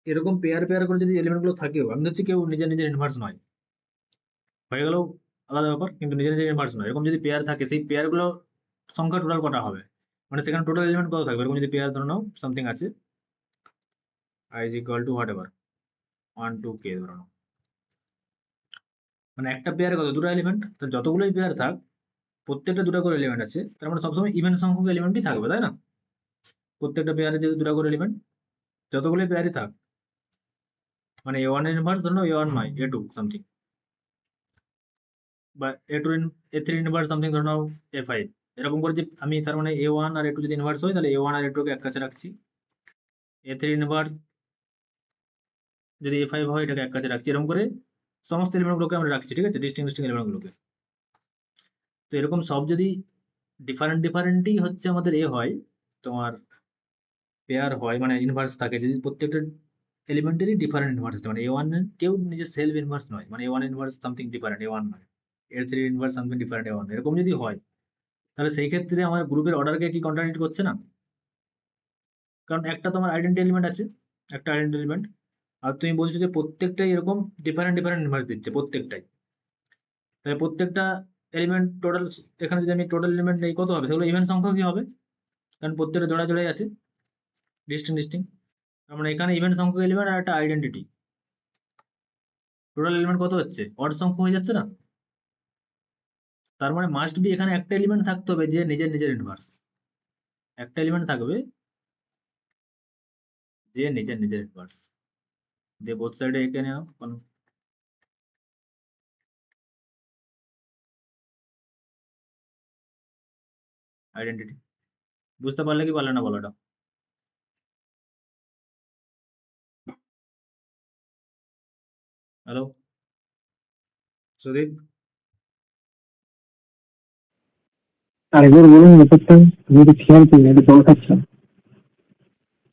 A: এরকম পেয়ার পেয়ার করে যদি এলিমেন্ট গুলো থাকেও, আমি ধরছি কেউ নিজের নিজের ইনভার্স নয়, হয়ে গেল আলাদা ব্যাপার, কিন্তু নিজের নিজের ইনভার্স নয়, এরকম যদি পেয়ার থাকে সেই পেয়ার গুলো সংখ্যা টোটাল কটা হবে, মানে সেখানে টোটাল এলিমেন্ট কত থাকবে, এরকম যদি পেয়ার ধরে নাও সামথিং আছে i is equal to whatever 1 2 k ধরে নাও, মানে একটা পেয়ারে কত দুটো এলিমেন্ট, তো যতগুলোই পেয়ার থাক প্রত্যেকটা দুটো করে এলিমেন্ট আছে, তার মানে সবসময় ইভেন সংখ্যক এলিমেন্টই থাকবে, তাই না? প্রত্যেকটা পেয়ারে যেহেতু দুটো করে এলিমেন্ট, যতগুলোই পেয়ারই থাক, মানে এ ওয়ান এর ইনভার্স ধরে নাও a1 নয় a2 সামথিং, বা a2 a3 ইনভার্স সামথিং ধরে নাও a5, এরকম করে যে আমি তার মানে a1 আর a2 যদি ইনভার্স হয় তাহলে a1 আর a2 কে এক কাছে রাখছি, a3 ইনভার্স যদি a5 হয় এটাকে এক কাছে রাখছি, এরকম করে সমস্ত এলিমেন্ট গুলোকে আমরা রাখছি, ঠিক আছে, ডিস্টিংগুইশিং এলিমেন্ট গুলোকে। তো এরকম সব যদি ডিফারেন্ট ডিফারেন্টই হচ্ছে আমাদের এ হয়, তোমার পেয়ার হয় মানে ইনভার্স থাকে, যদি প্রত্যেকটা এলিমেন্টারি ডিফারেন্ট ইনভার্স আছে, মানে A1 এর কেউ নিজে সেলফ ইনভার্স নয়, মানে A1 inverse something different A1 নয়, A3 inverse something different A1, এরকম যদি হয় তাহলে সেই ক্ষেত্রে আমার গ্রুপের অর্ডারকে কি কন্ট্রাডিক্ট করছে না? কারণ একটা তোমার আইডেন্টি এলিমেন্ট আছে, একটা আইডেন্টি এলিমেন্ট, আর তুমি বলছো যে প্রত্যেকটাই এরকম ডিফারেন্ট ডিফারেন্ট ইনভার্স দিচ্ছে প্রত্যেকটাই, তাহলে প্রত্যেকটা এলিমেন্ট টোটাল, এখানে যদি আমি টোটাল এলিমেন্ট নেই কত হবে, সেগুলো ইভেন সংখ্যা কি হবে, কারণ প্রত্যেকটা জোড়া জোড়াই আছে, ডিস্টিং। তার মানে এখানে ইভেন সংখ্যক এলিমেন্ট আর একটা আইডেন্টিটি, টোটাল এলিমেন্ট কত হচ্ছে, অড সংখ্যক হয়ে যাচ্ছে না? তার মানে মাস্ট বি এখানে একটা এলিমেন্ট থাকতে হবে যে নিজের নিজের ইনভার্স, একটা এলিমেন্ট থাকবে যে নিজের নিজের ইনভার্স, দিয়ে বোথ সাইডে এঁকে নেওয়া কোনো আইডেন্টিটি। বুঝতে পারলে কি পারলে না বলোটা? হ্যালো সুদীপ?
B: আরেকবার বলুন ব্যাপারটা, আমি তো খেয়াল করি না, এটা দরকার ছিল।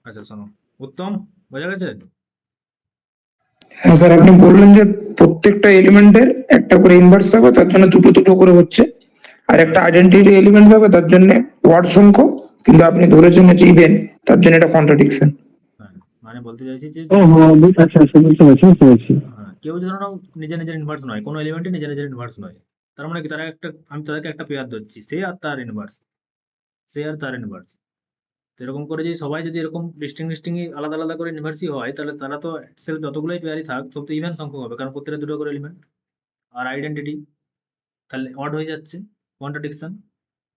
A: আচ্ছা শোনো, উত্তম, বোঝা গেছে?
D: হ্যাঁ স্যার, আপনি বললেন যে প্রত্যেকটা এলিমেন্টের একটা করে ইনভার্স থাকবে, তার জন্য দুটো দুটো করে হচ্ছে, আর একটা আইডেন্টিটি এলিমেন্ট থাকবে তার জন্য ওয়ার্ড সংখ্যা, কিন্তু আপনি ধরেছেন হচ্ছে ইভেন, তার জন্য এটা কন্ট্রাডিকশন।
A: হ্যাঁ, মানে বলতে চাইছি যে
B: ও হ্যাঁ, আচ্ছা আচ্ছা, বুঝতে পারছি বুঝতে পারছি।
A: হ্যাঁ, কেউ যেন নিজের নিজের ইনভার্স নয়, কোনো এলিমেন্টই নিজের নিজের ইনভার্স নয়। তার মানে কি, তারা একটা, আমি তাদেরকে একটা পেয়ার ধরছি, সে আর তার ইনভার্স, সে আর তার ইনভার্স। তো এরকম করে যদি সবাই যদি এরকম ডিস্টিং আলাদা আলাদা করে ইনভার্সই হয়, তাহলে তারা তো সেলফ যতগুলোই পেয়ারই থাক সব তো ইভেন সংখ্যক হবে, কারণ প্রত্যেকটা দুটো করে এলিমেন্ট। আর আইডেন্টিটি তাহলে অড হয়ে যাচ্ছে, কন্ট্রাডিকশন,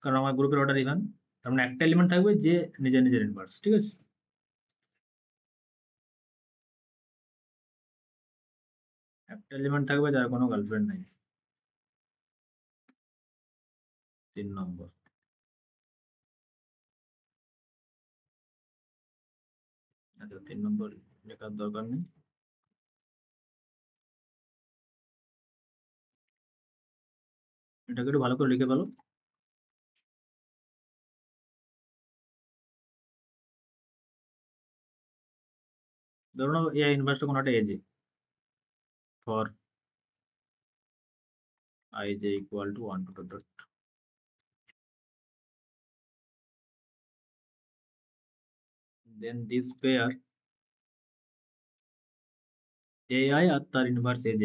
A: কারণ আমার গ্রুপের অর্ডার ইভেন। তার মানে একটা এলিমেন্ট থাকবে যে নিজের নিজের ইনভার্স, ঠিক আছে? একটা এলিমেন্ট থাকবে যার কোনো গার্লফ্রেন্ড নেই, 3 নম্বর। আচ্ছা 3 নম্বর লেখার দরকার নেই, এটাকে একটু ভালো করে লিখে ফেলো। ধরো না এ ইনভার্সটা কোনো একটা এজে, for I j equal to 1 to dot. Then this pair AI আর তার inverse AJ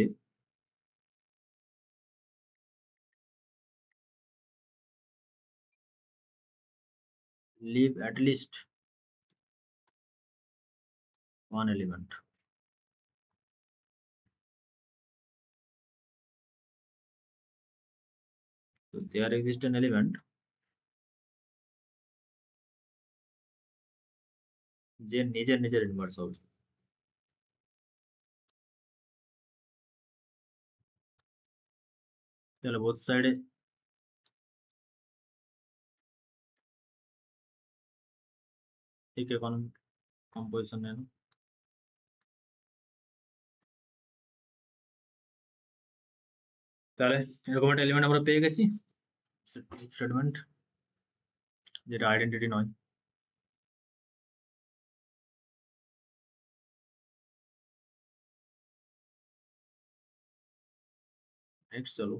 A: leave at least one element. So there exists an element যে নিজের নিজের ইনভার্স হবে। তাহলে বোথ সাইডে ঠিক এখন কম্পোজিশন নেন। তাহলে এরকম একটা এলিমেন্ট আমরা পেয়ে গেছি, স্টেটমেন্ট যেটা আইডেন্টিটি নয়। নেক্সট চলো,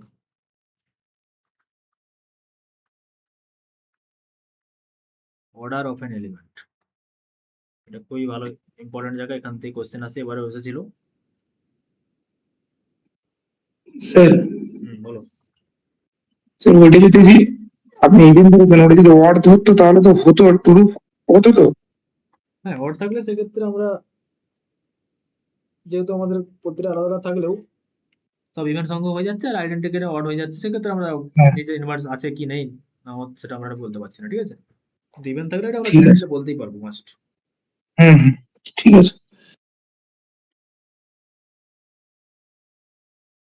A: অর্ডার অফ এন এলিমেন্ট। এটা খুবই ভালো ইম্পর্টেন্ট জায়গা, এখান থেকে কোশ্চেন আসে, এবারে এসেছিল।
D: স্যার,
A: বলো।
D: স্যার ওইটা যদি আপনি ইভেন ধরেছেন, ওটা যদি ওয়ার্ড ধরতো তাহলে তো হতো, ট্রু হতো তো।
A: হ্যাঁ, অড থাকলে সেক্ষেত্রে আমরা, যেহেতু আমাদের প্রতিটা আলাদা আলাদা থাকলেও সব ইভেন্ট সংখ্যক হয়ে যাচ্ছে আর আইডেন্টিটি অড হয়ে যাচ্ছে, সেক্ষেত্রে আমরা
D: হ্যাঁ,
A: নিজের ইনভার্স আছে কি নেই না সেটা আমরা বলতে পারছি না, ঠিক আছে? কিন্তু ইভেন্ট থাকলে এটা আমরা
D: ঠিক আছে।
A: গ্যারান্টিতে বলতেই পারবো মাস্ট।
D: হুম হুম, ঠিক আছে।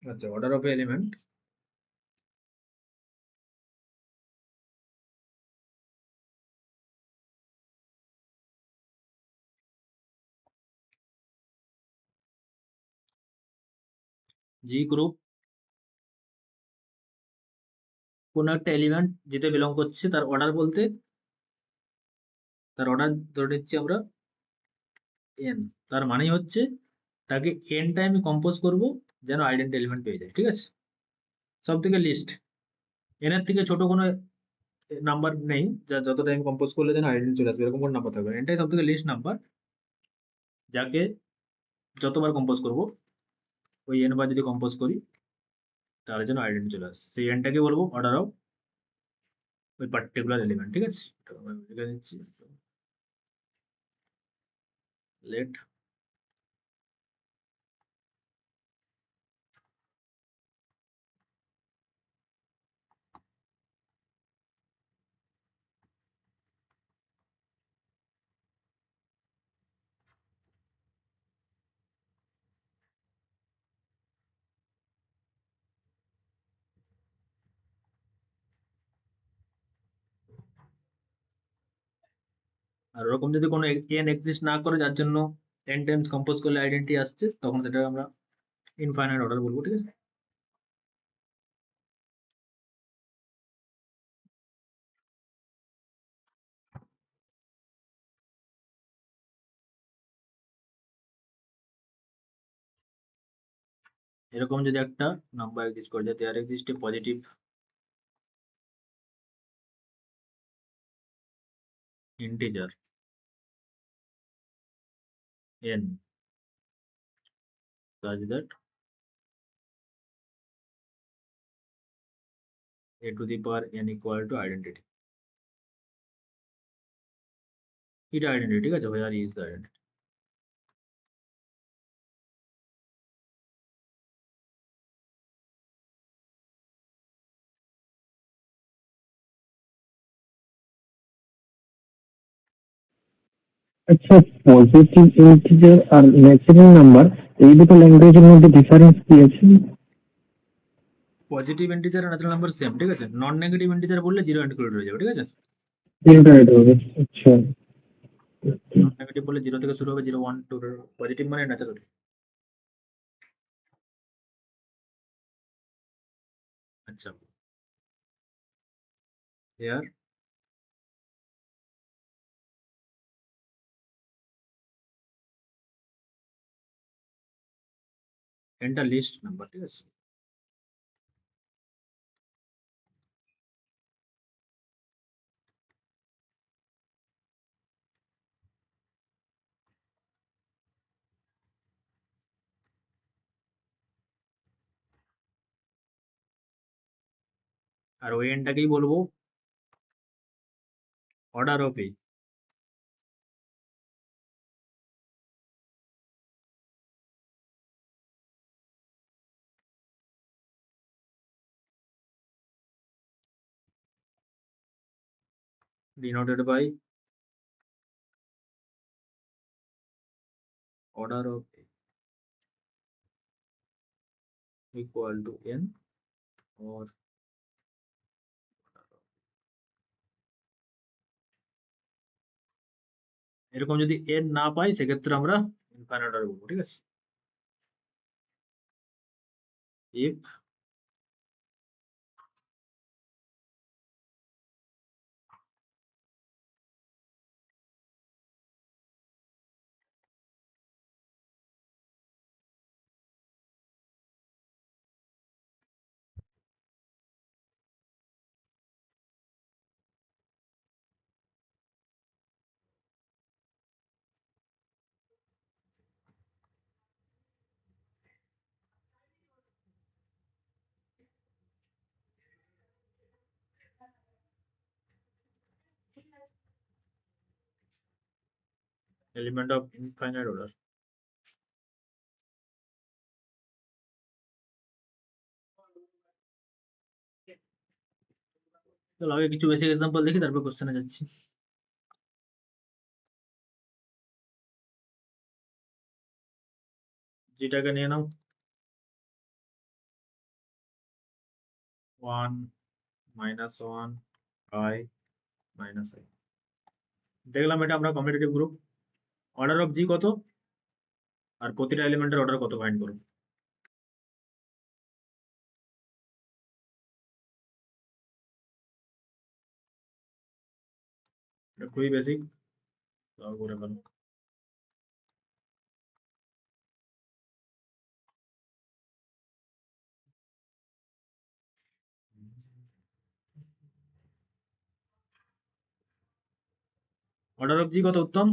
A: আচ্ছা, order of element G group কোন একটা এলিমেন্ট যেটা বিলং করছে তার অর্ডার বলতে, তার অর্ডার ধরে নিচ্ছি আমরা এন, তার মানে হচ্ছে তাকে এন টাইম কম্পোজ করব যেন আইডেন্টি এলিমেন্ট পেয়ে যায়, ঠিক আছে? সব থেকে লিস্ট, এন এর থেকে ছোট কোনো নাম্বার নেই যা যত টাইম কম্পোজ করলে যেন আইডেন্টি চলে আসবে, এরকম কোনো নাম্বার থাকবে না। এনটাই সব থেকে লিস্ট নাম্বার, যাকে যতবার কম্পোজ করব ওই এন বার যদি কম্পোজ করি তাহলে যেন আইডেন্টি চলে আসে, সেই এনটাকে বলবো অর্ডার অফ ওই পার্টিকুলার এলিমেন্ট, ঠিক আছে? এটা আমরা লিখে নিচ্ছি, লেট আর ওরকম যদি কোনো এন এক্সিস্ট না করে যার জন্য এন টাইমস কম্পোজ করলে আইডেন্টি আসছে, তখন সেটা আমরা ইনফাইনাইট অর্ডার বলবো, ঠিক আছে? এরকম যদি একটা নাম্বার এক্সিস্ট করে যায়, there exist a positive integer n such that a to the power n equal to identity, এটা আইডেন্টি, ঠিক আছে? where is the identity?
B: আচ্ছা, পজিটিভ ইন্টিজার আর ন্যাচারাল নাম্বার এই দুটো ল্যাঙ্গুয়েজের মধ্যে ডিফারেন্স কি আছে?
A: পজিটিভ ইন্টিজার আর ন্যাচারাল নাম্বার সেম, ঠিক আছে? নন নেগেটিভ ইন্টিজার বললে জিরো ইনক্লুড হয়ে যাবে, ঠিক আছে?
B: তিনটা এটা হবে। আচ্ছা,
A: নন নেগেটিভ বললে জিরো থেকে শুরু হবে, 0 1 2, পজিটিভ মানে ন্যাচারাল। আচ্ছা, here enter list number, ঠিক আছে? আর ওই এনটাকেই বলবো order of A, denoted by order of a equal to n or এরকম যদি n না পাই সেক্ষেত্রে আমরা ইনফাইনাইট অর্ডার বলবো, ঠিক আছে? if element of infinite order, চলো আগে কিছু বেসিক এক্সাম্পল দেখি, তারপর কোশ্চেনে যাচ্ছি। যেটাকে নিয়ে নাও 1 minus 1 I minus I, দেখলাম এটা আমরা competitive group. Order of G কত আর প্রতিটা এলিমেন্টের অর্ডার কত ফাইন্ড করব। এটা খুবই বেসিক, করে ফেলো। অর্ডার অফ জি কত উত্তম?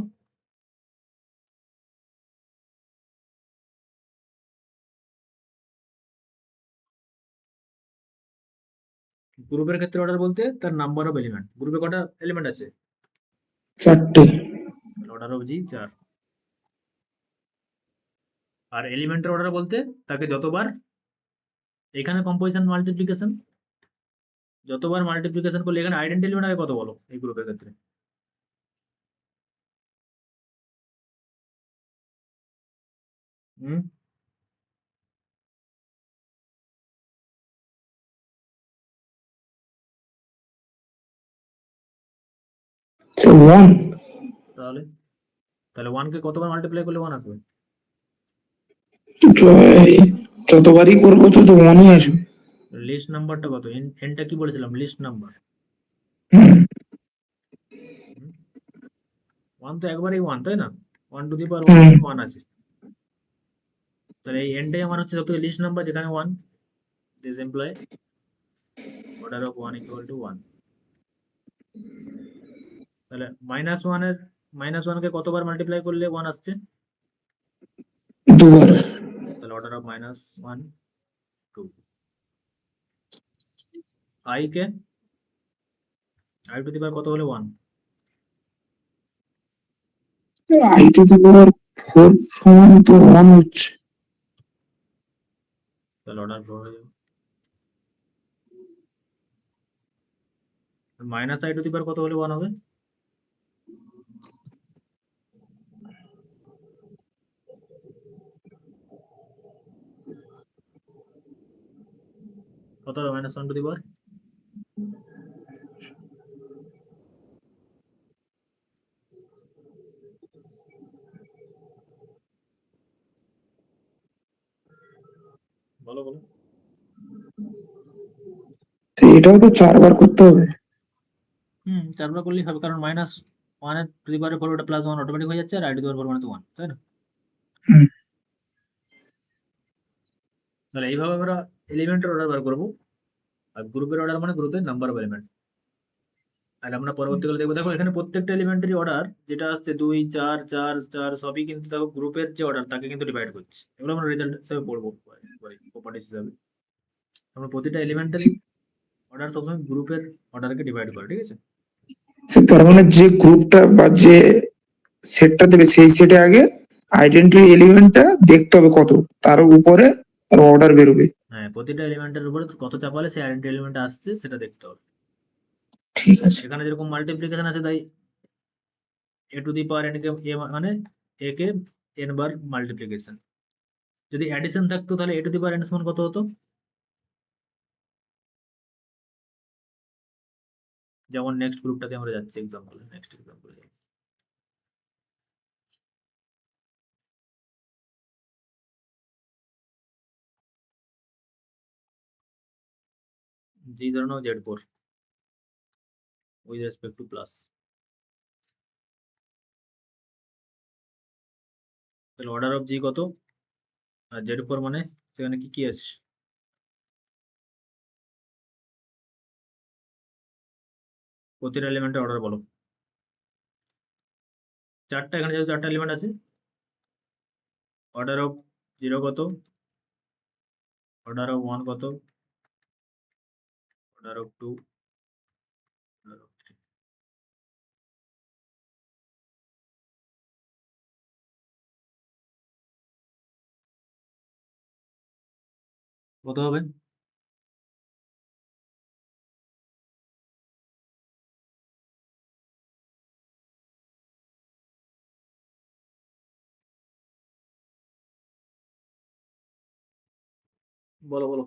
A: গ্রুপের ক্ষেত্রে অর্ডার বলতে তার নাম্বার অফ এলিমেন্ট। গ্রুপে কটা এলিমেন্ট আছে?
D: 4টে।
A: অর্ডার অফ জি 4। আর এলিমেন্টের অর্ডার বলতে তাকে যতবার, এখানে কম্পোজিশন মাল্টিপ্লিকেশন, যতবার মাল্টিপ্লিকেশন করলে এখানে আইডেন্টি এলিমেন্ট আগে কত বলো এই গ্রুপের ক্ষেত্রে? হুম,
D: So 1.
A: তাহলে তাহলে 1 কে কতবার মাল্টিপ্লাই করলে 1 আসবে?
D: যতবারই করবো তত 1ই আসবে।
A: লিস্ট নাম্বারটা কত? এনটা কি বলেছিলাম? List number.
D: হুম।
A: 1 তো একবারেই 1, তাই না? 1 টু দি পাওয়ার 1
D: হুম।
A: 1 আছে। তাহলে এই এনটাই আমার হচ্ছে সবথেকে লিস্ট নাম্বার, যেখানে 1। This employ order of 1 equal to 1। তাহলে -1 কে কতবার মাল্টিপ্লাই করলে 1 আসছে?
D: 2বার।
A: তাহলে অর্ডার অফ -1 2। i কে i টু দি পাওয়ার কত হলে 1?
D: I টু দি পাওয়ার 4 সমান তো 1 হচ্ছে।
A: তাহলে অর্ডার 4 হয়ে যাবে। -i টু দি পাওয়ার কত হলে 1 হবে? কত হবে -1 টু দি পাওয়ার? বলো বলো।
D: তো এটাও তো 4বার করতে হবে।
A: 4বার করলেই হবে, কারণ -1 এর টু দি পাওয়ার 4 ওটা +1 অটোমেটিক হয়ে যাচ্ছে, আর i টু দি পাওয়ার 4 মানে তো 1, তাই না?
D: হুম।
A: তাহলে এইভাবে আমরা এলিমেন্টের অর্ডার বার করবো। আর গ্রুপের অর্ডার মানে গ্রুপের নাম্বার অফ এলিমেন্ট। আর আমরা পরবর্তীকালে দেখবো, দেখো এখানে প্রত্যেকটা এলিমেন্টারি অর্ডার যেটা আসছে 2 4 4 4 সবই কিন্তু দেখো গ্রুপের যে অর্ডার তাকে কিন্তু ডিভাইড করছে। এগুলো আমরা রেজাল্ট হিসেবে পড়বো প্রপার্টিস হিসাবে। আমরা প্রতিটা এলিমেন্টারি অর্ডার সবসময় গ্রুপের অর্ডারকে ডিভাইড করে, ঠিক আছে?
D: So তার মানে যে গ্রুপটা বা যে সেটটা দেবে সেই সেটে আগে আইডেন্টি এলিমেন্টটা দেখতে হবে কত, তার উপরে তার অর্ডার বেরোবে।
A: হ্যাঁ, প্রতিটা এলিমেন্টের উপরে কত চাপালে সেই আইডেন্টি এলিমেন্ট আসছে সেটা দেখতে হবে।
D: ঠিক আছে।
A: এখানে যেরকম মাল্টিপ্লিকেশন আছে, তাই a to the power n K a মানে a K n bar multiplication. যদি অ্যাডিশন থাকতো তাহলে a to the power n সমান কত হতো? যেমন নেক্সট গ্রুপটাতে আমরা যাচ্ছি, এক্সাম্পল নেক্সট এক্সাম্পল। জি ধরে নাও Z4 with respect to plus. তাহলে অর্ডার অফ জি কত? আর Z4 মানে সেখানে কি কি আছে? প্রতিটা এলিমেন্টের অর্ডার বলো। 4টা, এখানে যেহেতু 4টা এলিমেন্ট আছে। অর্ডার অফ 0 কত? অর্ডার অফ 1 কত? Order of 2, order of 3। কত হবে? বলো বলো।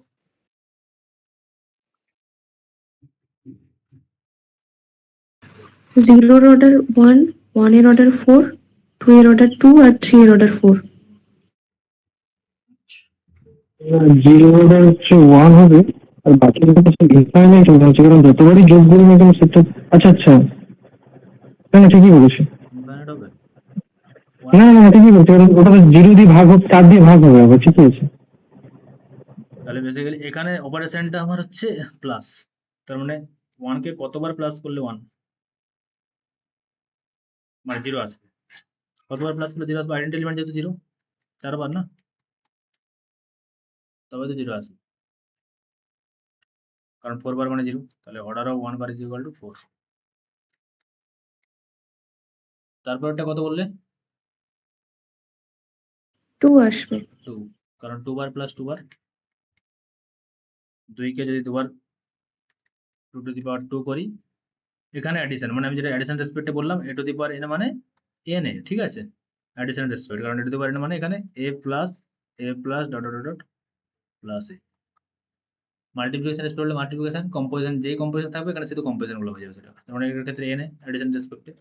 C: 0 এর অর্ডার 1, 1 এর অর্ডার 4, 2 এর অর্ডার 2 আর 3 এর অর্ডার 4।
B: 0 অর্ডার হচ্ছে 1 হবে, আর বাকিগুলো হচ্ছে ইনফাইনাইট অর্ডার হচ্ছে, কারণ যতবারই যোগ করবো না কেন সেটা। আচ্ছা আচ্ছা, না না ঠিকই বলেছি।
A: ইনফাইনাইট হবে।
B: না না ঠিকই বলছি, কারণ ওটা 0 দিয়ে ভাগ হবে, 4 দিয়ে ভাগ হবে আবার, ঠিকই আছে।
A: তাহলে বেসিক্যালি এখানে অপারেশনটা আমার হচ্ছে প্লাস। তার মানে 1 কে কতবার প্লাস করলে 1? মানে জিরো আসবে। কতবার প্লাস করলে জিরো আসবে? আইডেন্টি এলিমেন্ট যেহেতু জিরো, 4 বার না, তবে তো জিরো আসবে, কারণ 4 বার মানে জিরো। তাহলে order of 1 bar is equal two 4। তারপরটা কত বললে?
C: 2 আসবে।
A: 2, কারণ 2 বার প্লাস 2 বার, 2 কে যদি 2 বার 2 টু দি পাওয়ার 2 করি, এখানে অ্যাডিশন, মানে আমি যেটা অ্যাডিশন রেসপেক্টে বললাম, a to the power n মানে n এ, ঠিক আছে, অ্যাডিশন রেসপেক্ট, কারণ a to the power n মানে এখানে a plus dot dot dot plus a। Multiplication respect হলে মাল্টিপ্লিকেশন, কম্পোজিশন যেই কম্পোজিশন থাকবে এখানে শুধু কম্পোজিশন গুলো হয়ে যাবে সেটা, তার মানে এর ক্ষেত্রে n এ অ্যাডিশন রেসপেক্টে,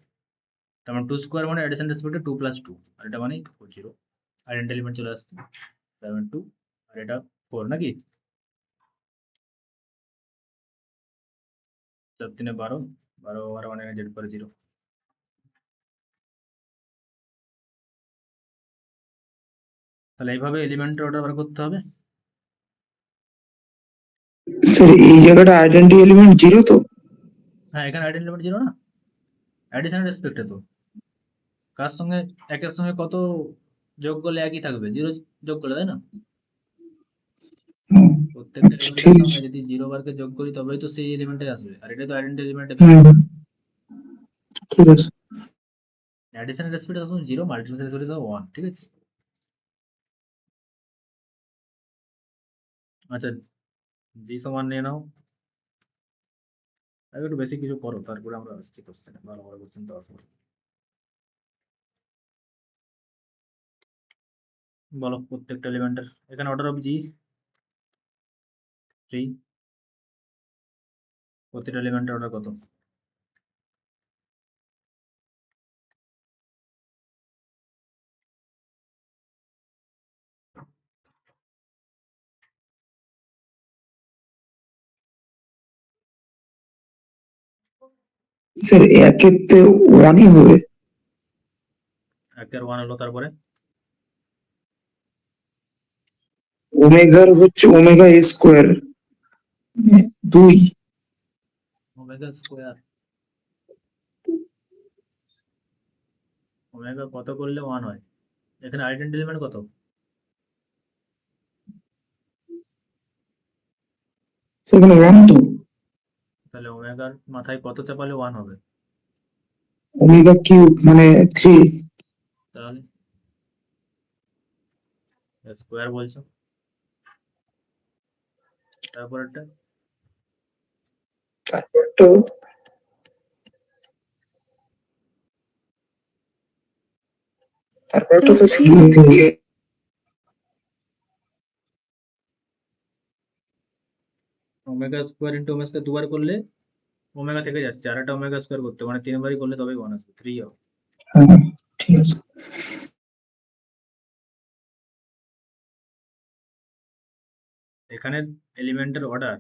A: তার মানে 2 স্কোয়ার মানে অ্যাডিশন রেসপেক্টে 2 প্লাস 2, আর এটা মানে 0, আইডেন্টি এলিমেন্ট চলে আসছে 7 2, আর এটা 4 নাকি, 4 3 12, 12 মানে জেড পরে 0। তাহলে এইভাবে এলিমেন্টের অর্ডার বার করতে হবে।
D: স্যার এই জায়গাটা আইডেন্টি এলিমেন্ট জিরো তো?
A: হ্যাঁ, এখানে আইডেন্টি এলিমেন্ট 0 না, অ্যাডিশন রেসপেক্টে তো, কার সঙ্গে একের সঙ্গে কত যোগ করলে একই থাকবে, 0 যোগ করলে, তাই না?
D: হুম,
A: প্রত্যেকটা
D: আচ্ছা
A: এলিমেন্টের
D: ঠিক
A: সঙ্গে
D: আছে।
A: যদি 0 বারকে যোগ করি তবেই তো সেই এলিমেন্টে আসবে, আর এটা তো আইডেন্টি এলিমেন্টে
D: হুম
A: ভ্যালু।
D: হুম, ঠিক আছে।
A: অ্যাডিশন রেসপেক্টে তখন 0, মাল্টিপ্লিকেশন রেসপেক্টে 1, ঠিক আছে। আচ্ছা, জি সমান নিয়ে নাও, আগে একটু বেশি কিছু করো, তারপরে আমরা আসছি কোশ্চেনে, ভালো ভালো কোশ্চেন তো আসবে। বলো প্রত্যেকটা এলিমেন্টের, এখানে অর্ডার অফ জি 3, প্রতিটা এলিমেন্টের অর্ডার কত?
D: স্যার একের তে ওয়ানই হবে।
A: একের 1 হলো, তারপরে
D: ওমেগার হচ্ছে ওমেগা এ স্কোয়ার, দুই।
A: ওমেগা স্কোয়ার, ওমেগা কত করলে 1 হয়? এখানে আইডেন্টি এলিমেন্ট কত?
D: সেখানে ওয়ান তো।
A: তাহলে ওমেগার মাথায় কত চাপালে 1 হবে?
D: ওমেগা কিউব মানে থ্রি।
A: তাহলে স্কোয়ার বলছো, তারপরেরটা
D: তো তারপরটা তো
C: three
D: three.
A: Omega square into omega square দুবার করলে ওমেগা থেকে যাচ্ছে, আর একটা ওমেগা স্কোয়ার করতে মানে 3 বারই করলে তবেই 1 আসবে, 3 হবে।
D: হ্যাঁ ঠিক আছে।
A: এখানে এলিমেন্টের অর্ডার,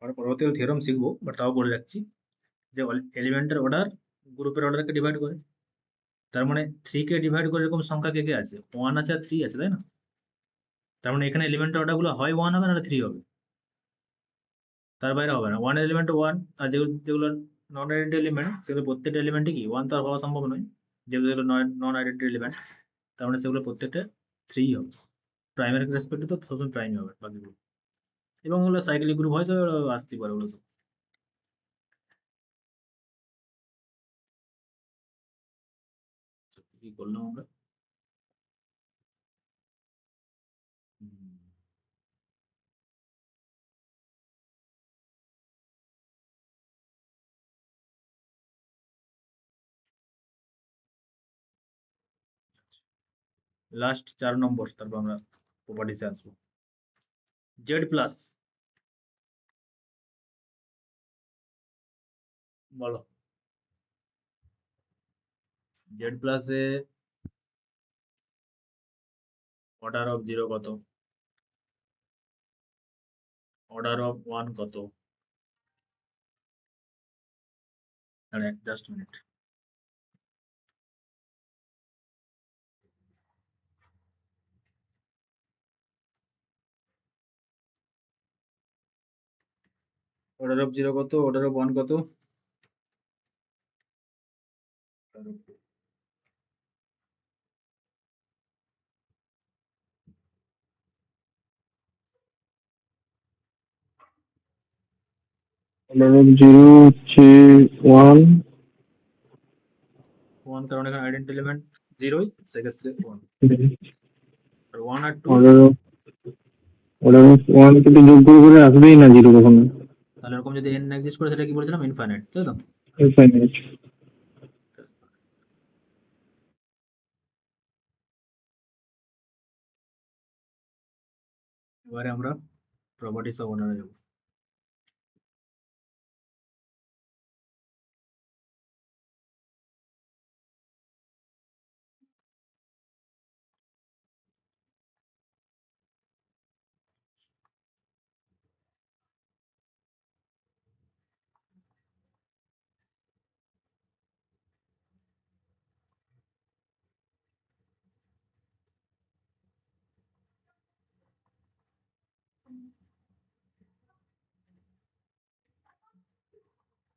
A: আমরা পরবর্তী থিওরাম শিখবো, বাট তাও বলে রাখছি যে এলিমেন্টের অর্ডার গ্রুপের অর্ডারকে ডিভাইড করে, তার মানে 3 কে ডিভাইড করে এরকম সংখ্যা কে কে আছে, 1 আছে আর 3 আছে, তাই না? তার মানে এখানে এলিমেন্টের অর্ডার গুলো হয় 1 হবে, নাহলে 3 হবে, তার বাইরে হবে না। 1 এলিমেন্ট 1, আর যেগুলো যেগুলো নন আইডেন্টি এলিমেন্ট সেগুলো প্রত্যেকটা এলিমেন্টই কি 1 তো আর হওয়া সম্ভব নয়, যেগুলো যেগুলো নন আইডেন্টি এলিমেন্ট, তার মানে সেগুলো প্রত্যেকটা 3 হবে। প্রাইমারি রেসপেক্টে তো সবসময় প্রাইমই হবে বাকিগুলো, এবং ওগুলো সাইক্লিক গ্রুপ হয়, তো ওগুলো আসতে পারে ওগুলো তো। কি করলাম আমরা? লাস্ট 4 নম্বর, তারপর আমরা প্রপার্টিসে আসবো। জেড প্লাস, বলো জেড প্লাসে অর্ডার অফ 0 কত, অর্ডার অফ 1 কত? আরে জাস্ট মিনিট, অর্ডার অফ 0 কত, অর্ডার অফ 1 কত?
B: অর্ডার অফ জিরো হচ্ছে ওয়ান।
A: ওয়ান কারণ এখানে আইডেন্টি এলিমেন্ট জিরোই, সেক্ষেত্রে ওয়ান। আর ওয়ান আর টু,
B: অর্ডার অফ ওয়ান থেকে যোগ করে আসবেই না জিরো কখনো।
A: তাহলে এরকম যদি এন এক্সিস্ট করে সেটা কি বলেছিলাম, ইনফাইনাইট, তাই তো?
B: ইনফাইনাইট।
A: এবারে আমরা প্রপার্টিস অফ অর্ডারে যাব।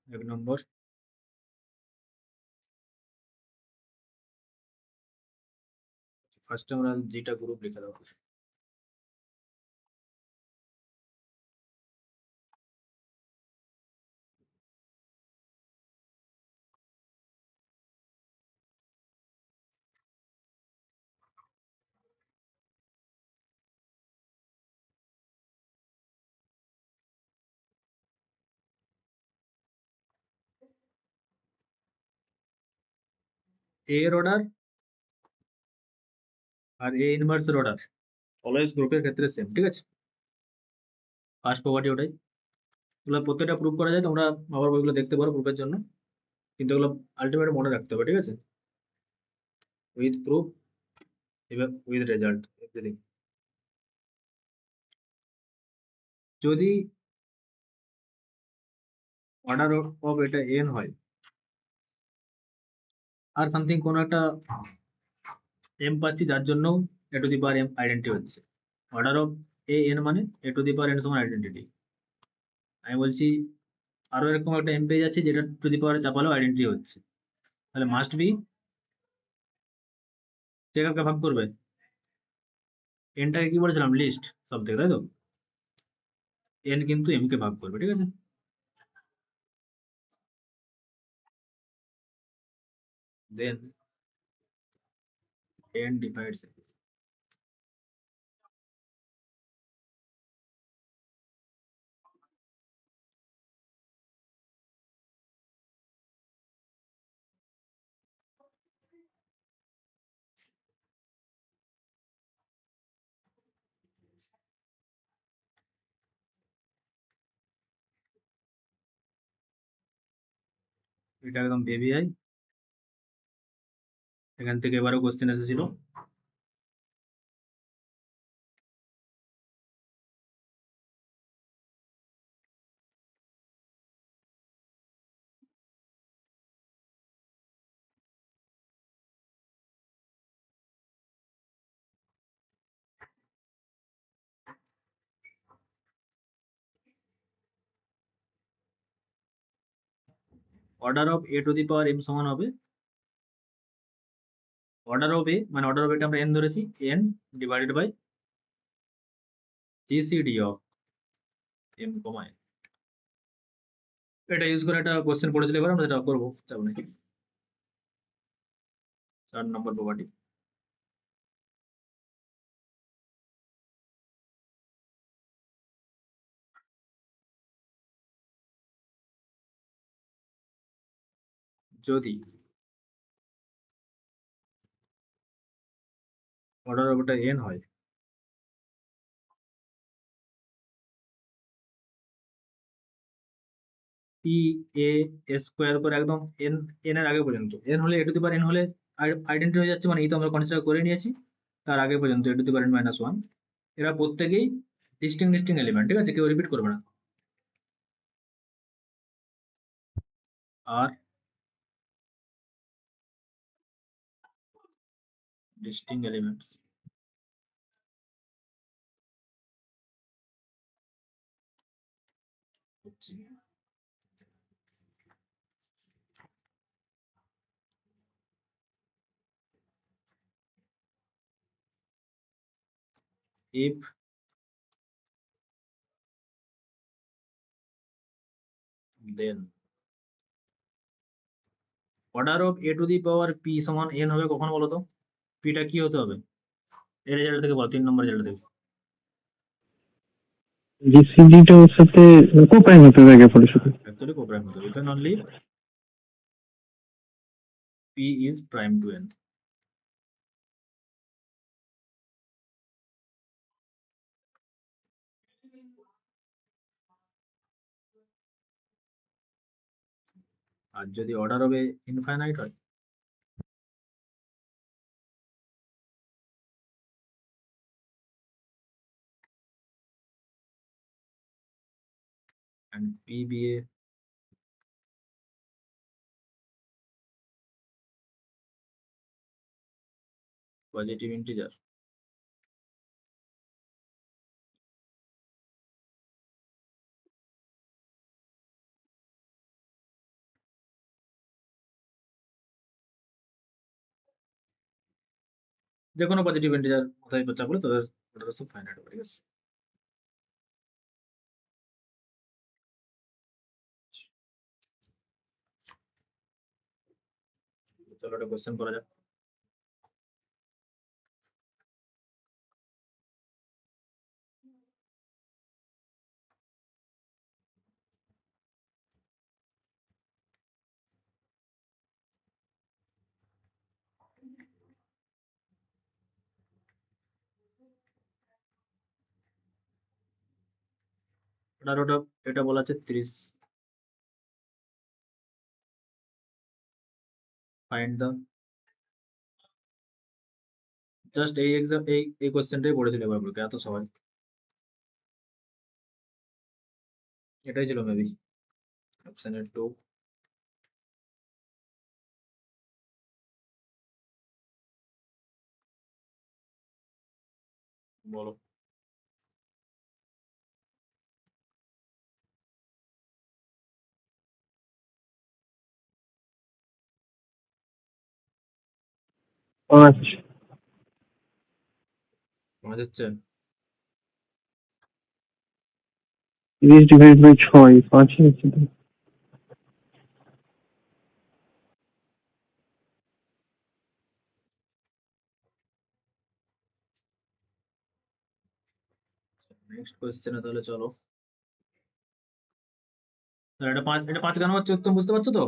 A: এক নম্বর, ফার্স্টে আমরা জিটা গ্রুপ লিখে দেবো। এ এর অর্ডার আর এ ইনভার্সের অর্ডার অলওয়েজ গ্রুপের ক্ষেত্রে সেম, ঠিক আছে? ফার্স্ট প্রপার্টি ওটাই। এগুলো প্রত্যেকটা প্রুভ করা যায়, তোমরা আবার ওইগুলো দেখতে পারো প্রুফের জন্য, কিন্তু এগুলো আলটিমেট মনে রাখতে হবে, ঠিক আছে? উইথ প্রুফ, এবার উইথ রেজাল্ট, এভরিথিং। যদি অর্ডার অফ এটা এন হয় আর সামথিং কোনো একটা এম পাচ্ছি যার জন্য A to the power M identity হচ্ছে, অর্ডার অফ এ এন মানে A to the power N সমান আইডেন্টিটি। আমি বলছি আরো এরকম একটা এম পেয়ে যাচ্ছে যেটা টু দি পাওয়ার চাপালেও আইডেন্টি হচ্ছে, তাহলে মাস্ট বি কে কাকে ভাগ করবে? এনটাকে কি বলেছিলাম, লিস্ট সব থেকে, তাই তো? এন কিন্তু এম কে ভাগ করবে, ঠিক আছে? দেন এন ডিভাইডস, এটা একদম বেবি আই। এখান থেকে এবারও কোশ্চেন এসেছিল, order of a to the power M সমান হবে অর্ডার অফ এ, মানে অর্ডার অফ এটা আমরা এন ধরেছি, N divided by GCD of M comma N. এটা ইউজ করে একটা কোশ্চেন পড়েছিল, এবার আমরা এটা করবো, চাপ নেই। 4 নম্বর প্রপার্টি, যদি অর্ডার অফ এটা এন হয় ই এ স্কোয়ার করে একদম এন, এন এর আগে পর্যন্ত, এন হলে এ টু দি পাওয়ার এন হলে আইডেন্টি হয়ে যাচ্ছে, মানে এই তো আমরা কনসিডার করে নিয়েছি, তার আগে পর্যন্ত A to the power N minus one, এরা প্রত্যেকেই ডিস্টিং এলিমেন্ট, ঠিক আছে? কেউ রিপিট করবে না। আর ডিস্টিং এলিমেন্টস হচ্ছে if, then order of a to the power p সমান n হবে কখন বলো তো? পিটা কি হতে হবে এই রেজাল্ট থেকে বলো, 3 নম্বর রেজাল্ট থেকে।
B: জিসিডিটা ওর সাথে কো-প্রাইম হতে হবে আগে পরে শুধু।
A: অ্যাকচুয়ালি কোপ্রাইম হতে হবে, if only p is prime to n। আর যদি অর্ডার হবে ইনফাইনাইট হয়, and p be a positive integer, যে কোনো পজিটিভ ইন্টিজার কোথায় বাচ্চা বলে তাদের অর্ডার সব ফাইনাইট হবে, ঠিক আছে। চলো একটা কোশ্চেন করা যাক। ওটা এটা বলা আছে 30, ফাইন্ড দ্য, জাস্ট এই এক্সাম এই কোশ্চেনটাই পড়েছিল এবার বলকে, এত সহজ এটাই ছিল মেবি অপশনের 2। বলো
B: পাঁচ।
A: মনে হচ্ছে
B: 30 ডিভাইড বাই 6, 5ই হচ্ছে তো।
A: নেক্সট কোশ্চেনে তাহলে চলো। তাহলে এটা 5 কেন হচ্ছে উত্তম বুঝতে পারছো তো?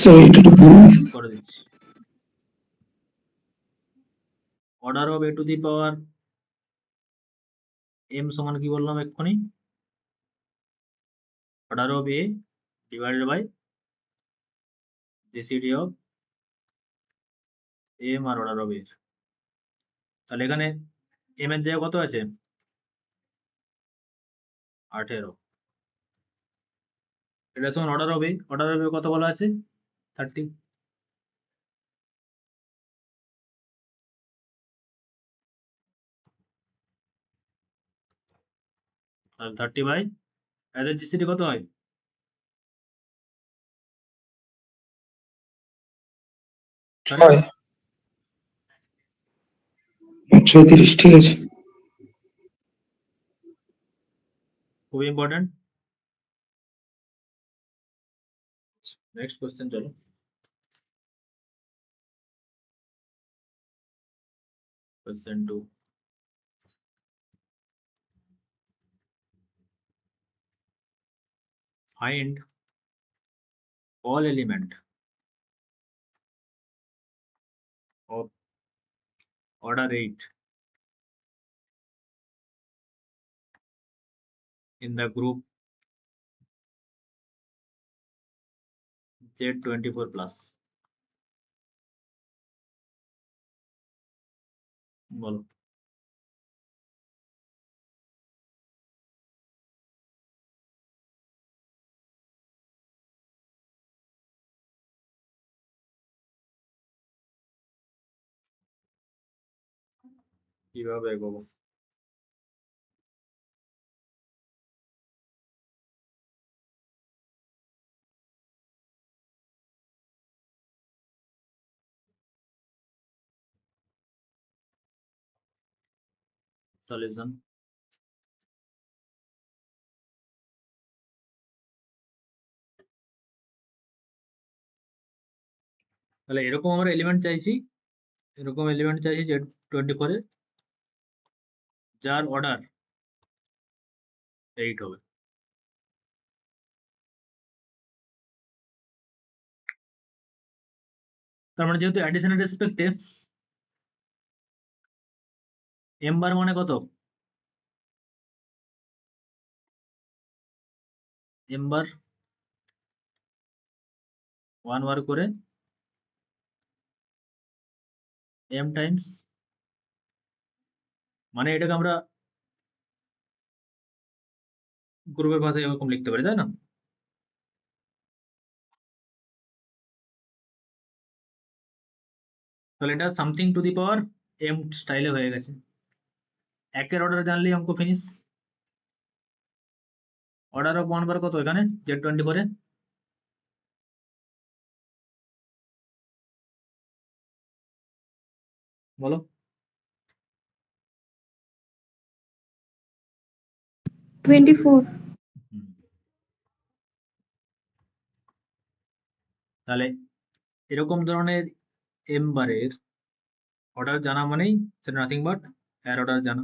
D: স্যার এটা একটু বলুন।
A: করে দিচ্ছি। Order of a to the power m সমান কি বললাম এক্ষুনি? Order of a divided by GCD of m আর অর্ডার অফ a। তাহলে এখানে m এর জায়গায় কত আছে? 18। এটা সমান অর্ডার অফ a কত বলা আছে? 30। তাহলে 30 বাই এদের জিসিডি কত হয়?
D: 6 36, ঠিক আছে।
A: খুবই ইম্পর্টেন্ট। নেক্সট কোশ্চেন চলো। Question 2, find all element of order 8 in the group Z24 plus। বলো কিভাবে এগোবো? সলিউশন তাহলে এরকম আমরা এলিমেন্ট চাইছি, এরকম এলিমেন্ট চাইছি যে 24 এ যার অর্ডার 8 হবে। তার মানে যেহেতু অ্যাডিশনের রেসপেক্টে m বার মানে কত, m বার 1 বার করে m টাইমস, মানে এটাকে আমরা গ্রুপের ভাষায় এরকম লিখতে পারি, তাই না? তাহলে এটা something to the power m স্টাইলে হয়ে গেছে। একের অর্ডার জানলেই অঙ্ক ফিনিশ। অর্ডার অফ 1 বার কত এখানে z24 এ, বলো?
C: 24.
A: হুম। তাহলে এরকম ধরনের m বারের অর্ডার জানা মানেই সেটা নাথিং বাট এর অর্ডার জানা।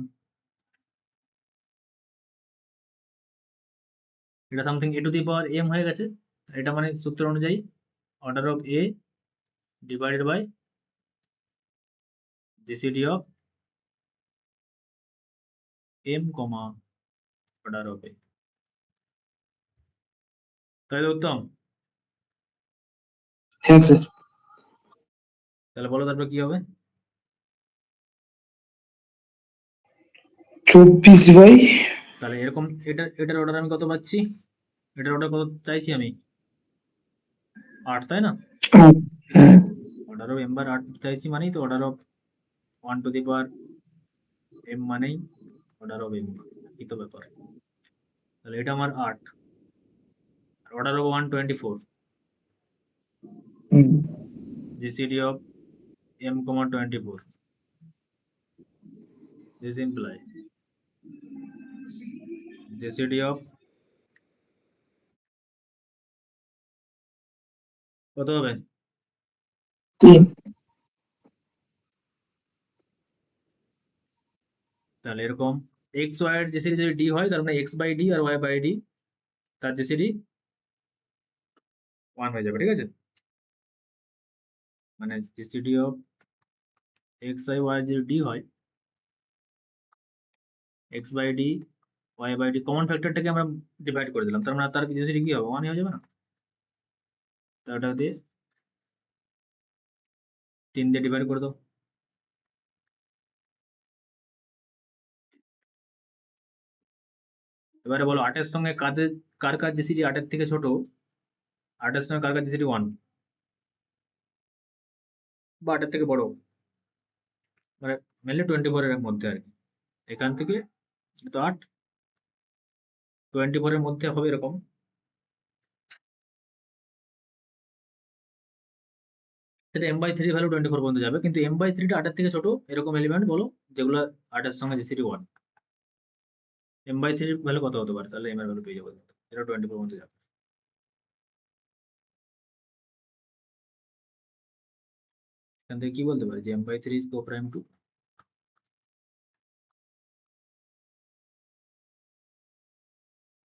A: এটা something a to the power m হয়ে গেছে। এটা মানে সূত্র অনুযায়ী order of a divided by GCD of m comma order of a, তাই তো উত্তম?
D: হ্যাঁ স্যার।
A: তাহলে বলো তারপর কি হবে?
D: 24/,
A: তাহলে এরকম এটার অর্ডার আমি কত পাচ্ছি, এটার অর্ডার কত চাইছি আমি, 8, তাই না?
D: হ্যাঁ।
A: অর্ডার অফ m বার 8 চাইছি মানেই তো order of 1 two the power m মানেই অর্ডার অফ m, কি তো ব্যাপার। তাহলে এটা আমার 8, order of 124
D: hmm,
A: GCD of m comma 24, this imply GCD of কত হবে?
D: 3।
A: তাহলে এরকম x y এর জিসিডি যদি d হয় তার মানে x বাই d আর y বাই d তার জিসিডি 1 হয়ে যাবে, ঠিক আছে? মানে GCD of x y y যদি d হয়, x by d y by d common ফ্যাক্টরটাকে আমরা ডিভাইড করে দিলাম, তার মানে তার জিসিডি কি হবে, 1 হয়ে যাবে না? তাহলে ওটা দিয়ে 3 দিয়ে ডিভাইড করে দাও। এবারে বলো 8 এর সঙ্গে কার কার জিসিডি 8 এর থেকে ছোট, 8 এর সঙ্গে কার কার জিসিডি 1 বা 8 এর থেকে বড়, মানে মেনলি 24 এর মধ্যে আর কি। এখান থেকে তো 8 24 এর মধ্যে হবে এরকম, সেটা m/3 ভ্যালু 24 পর্যন্ত যাবে, কিন্তু m/3 টা 8 এর থেকে ছোট এরকম এলিমেন্ট বলো যেগুলো 8 এর সঙ্গে জিসিডি 1, m/3 ভ্যালু কত হতে পারে, তাহলে m এর ভ্যালু পেয়ে যাবো, এটা 24 পর্যন্ত যাবে। এখান থেকে কি বলতে পারি যে m/3 is co-prime to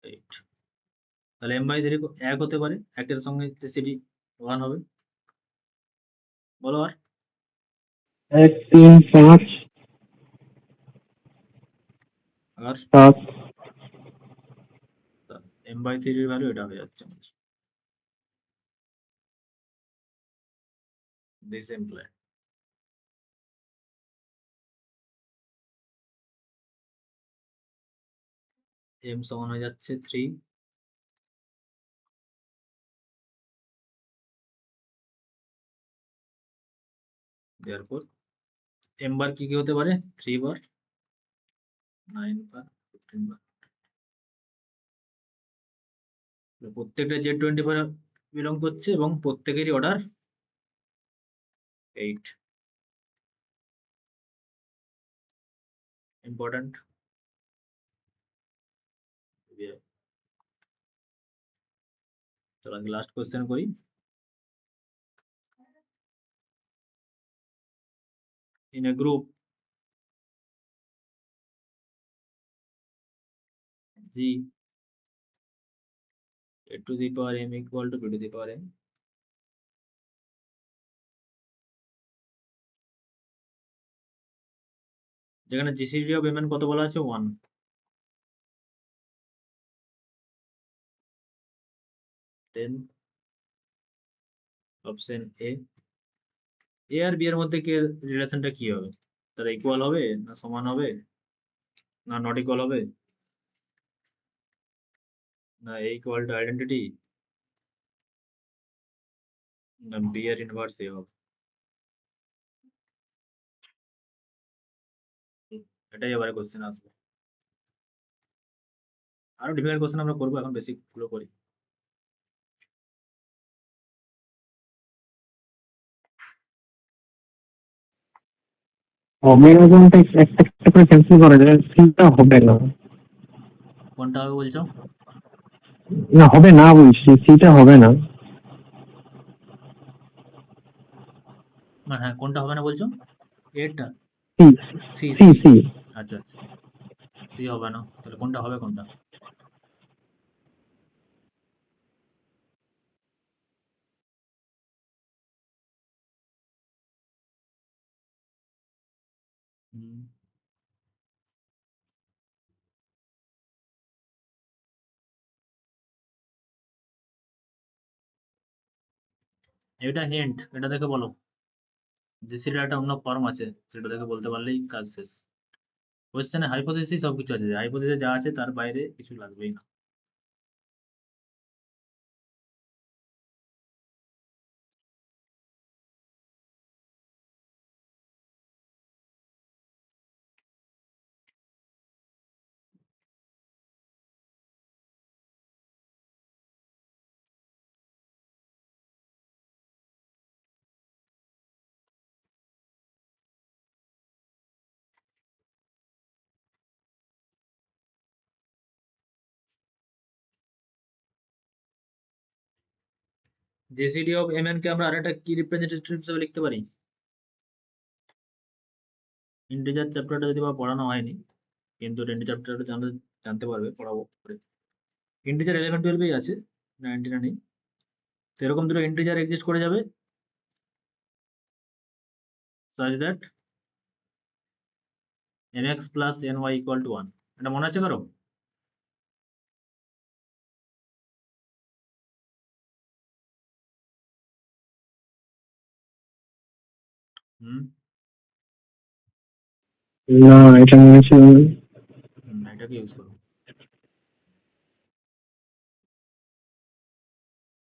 A: 8, তাহলে m/3 1 হতে পারে, 1 এর সঙ্গে জিসিডি 1 হবে, বলো আর।
B: 1, 3, 5,
A: আর
B: 7।
A: m/3 এর ভ্যালু এটা হয়ে যাচ্ছে আমাদের, this imply m সমান হয়ে যাচ্ছে 3, therefore m বার কি কি হতে পারে, 3 বার, 9 বার, 15 বার। প্রত্যেকটা z24 বিলং করছে এবং প্রত্যেকেরই অর্ডার 8, ইম্পর্টেন্ট। চলো আজকে লাস্ট কোয়েশ্চেন করি। in a group G a to the power m equal to b to the power m, যেখানে GCD of mn কত বলা আছে 1, then অপশন এ আর বি এর মধ্যে কি রিলেশনটা কি হবে, তারা ইকুয়াল হবে না সমান হবে না নট ইকুয়াল হবে না এ ইকুয়াল টু আইডেন্টিটি না বি এর ইনভার্স এ হবে, এটাই এবারে কোশ্চেন আসবে। আরো ডিফিকাল্ট কোশ্চেন আমরা করবো, এখন বেসিক গুলো করি।
B: হবে না কোনটা একটা একটা করে ক্যান্সেল করা যায়, সিটা হবে না।
A: কোনটা হবে বলছো?
B: না হবে না বলছি, সিটা হবে না।
A: হ্যাঁ কোনটা হবে না বলছো? এটা
B: সি
A: সি
B: সি সি
A: আচ্ছা আচ্ছা, সি হবে না, তাহলে কোনটা হবে কোনটা? হুম, এটা হিন্ট, এটা দেখে বলো। জিসির একটা অন্য ফর্ম আছে, সেটা দেখে বলতে পারলেই কাজ শেষ। কোশ্চেনে হাইপোথিসিস সবকিছু আছে, হাইপোথিসিস যা আছে তার বাইরে কিছু লাগবেই না। জিসিডি অফ mn কে আমরা আরেকটা কি রিপ্রেজেন্টেটিভ হিসেবে লিখতে পারি? ইন্টিজার চ্যাপ্টারটা যদি বা পড়ানো হয়নি, কিন্তু ইন্টিজার চ্যাপ্টারটা জানতে পারবে, পড়াবো পরে। ইন্টিজার 11 12 আছে, 19 নেই। তো এরকম দুটো ইন্টিজার এক্সিস্ট করে যাবে such that mx plus ny equal to 1, এটা মনে আছে কারো? হুম,
B: না, এটা মনে ছিল না।
A: এটাকে ইউজ করবো,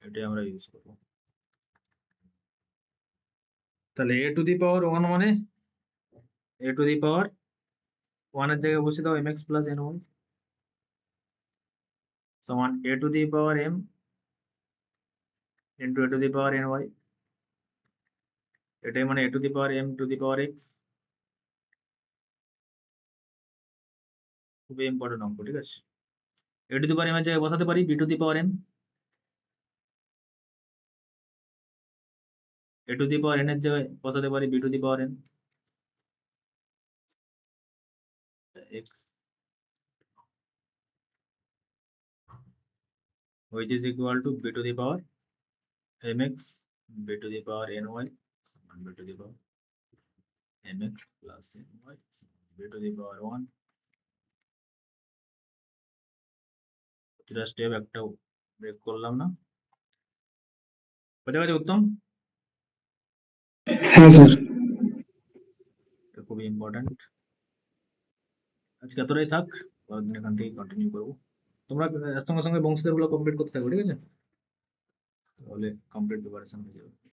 A: এটাই আমরা ইউজ করবো। তাহলে a টু দি পাওয়ার 1 মানে a টু দি পাওয়ার 1 এর জায়গায় বসে দাও mx plus ny সমান a to the power m into a to the power ny, এটাই মানে a to the power m two the power x। খুবই ইম্পর্টেন্ট অঙ্ক, ঠিক আছে। a to the power m এর জায়গায় বসাতে পারি b two the power m, a to the power n এর জায়গায় বসাতে পারি b two the power n x, which is equal to b to the power mx b to the power ny b to the power mx plus ny b to the power 1। প্রতিটা step একটা break করলাম না, বোঝা গেছে উত্তম?
D: হ্যাঁ sir.
A: এটা খুবই important. আজকে এতটাই থাক, পরের দিন এখান থেকে কন্টিনিউ করবো। তোমরা এর সঙ্গে সঙ্গে বংশীদার গুলো কমপ্লিট করতে থাকো, ঠিক আছে? তাহলে কমপ্লিট প্রিপারেশন হয়ে যাবে।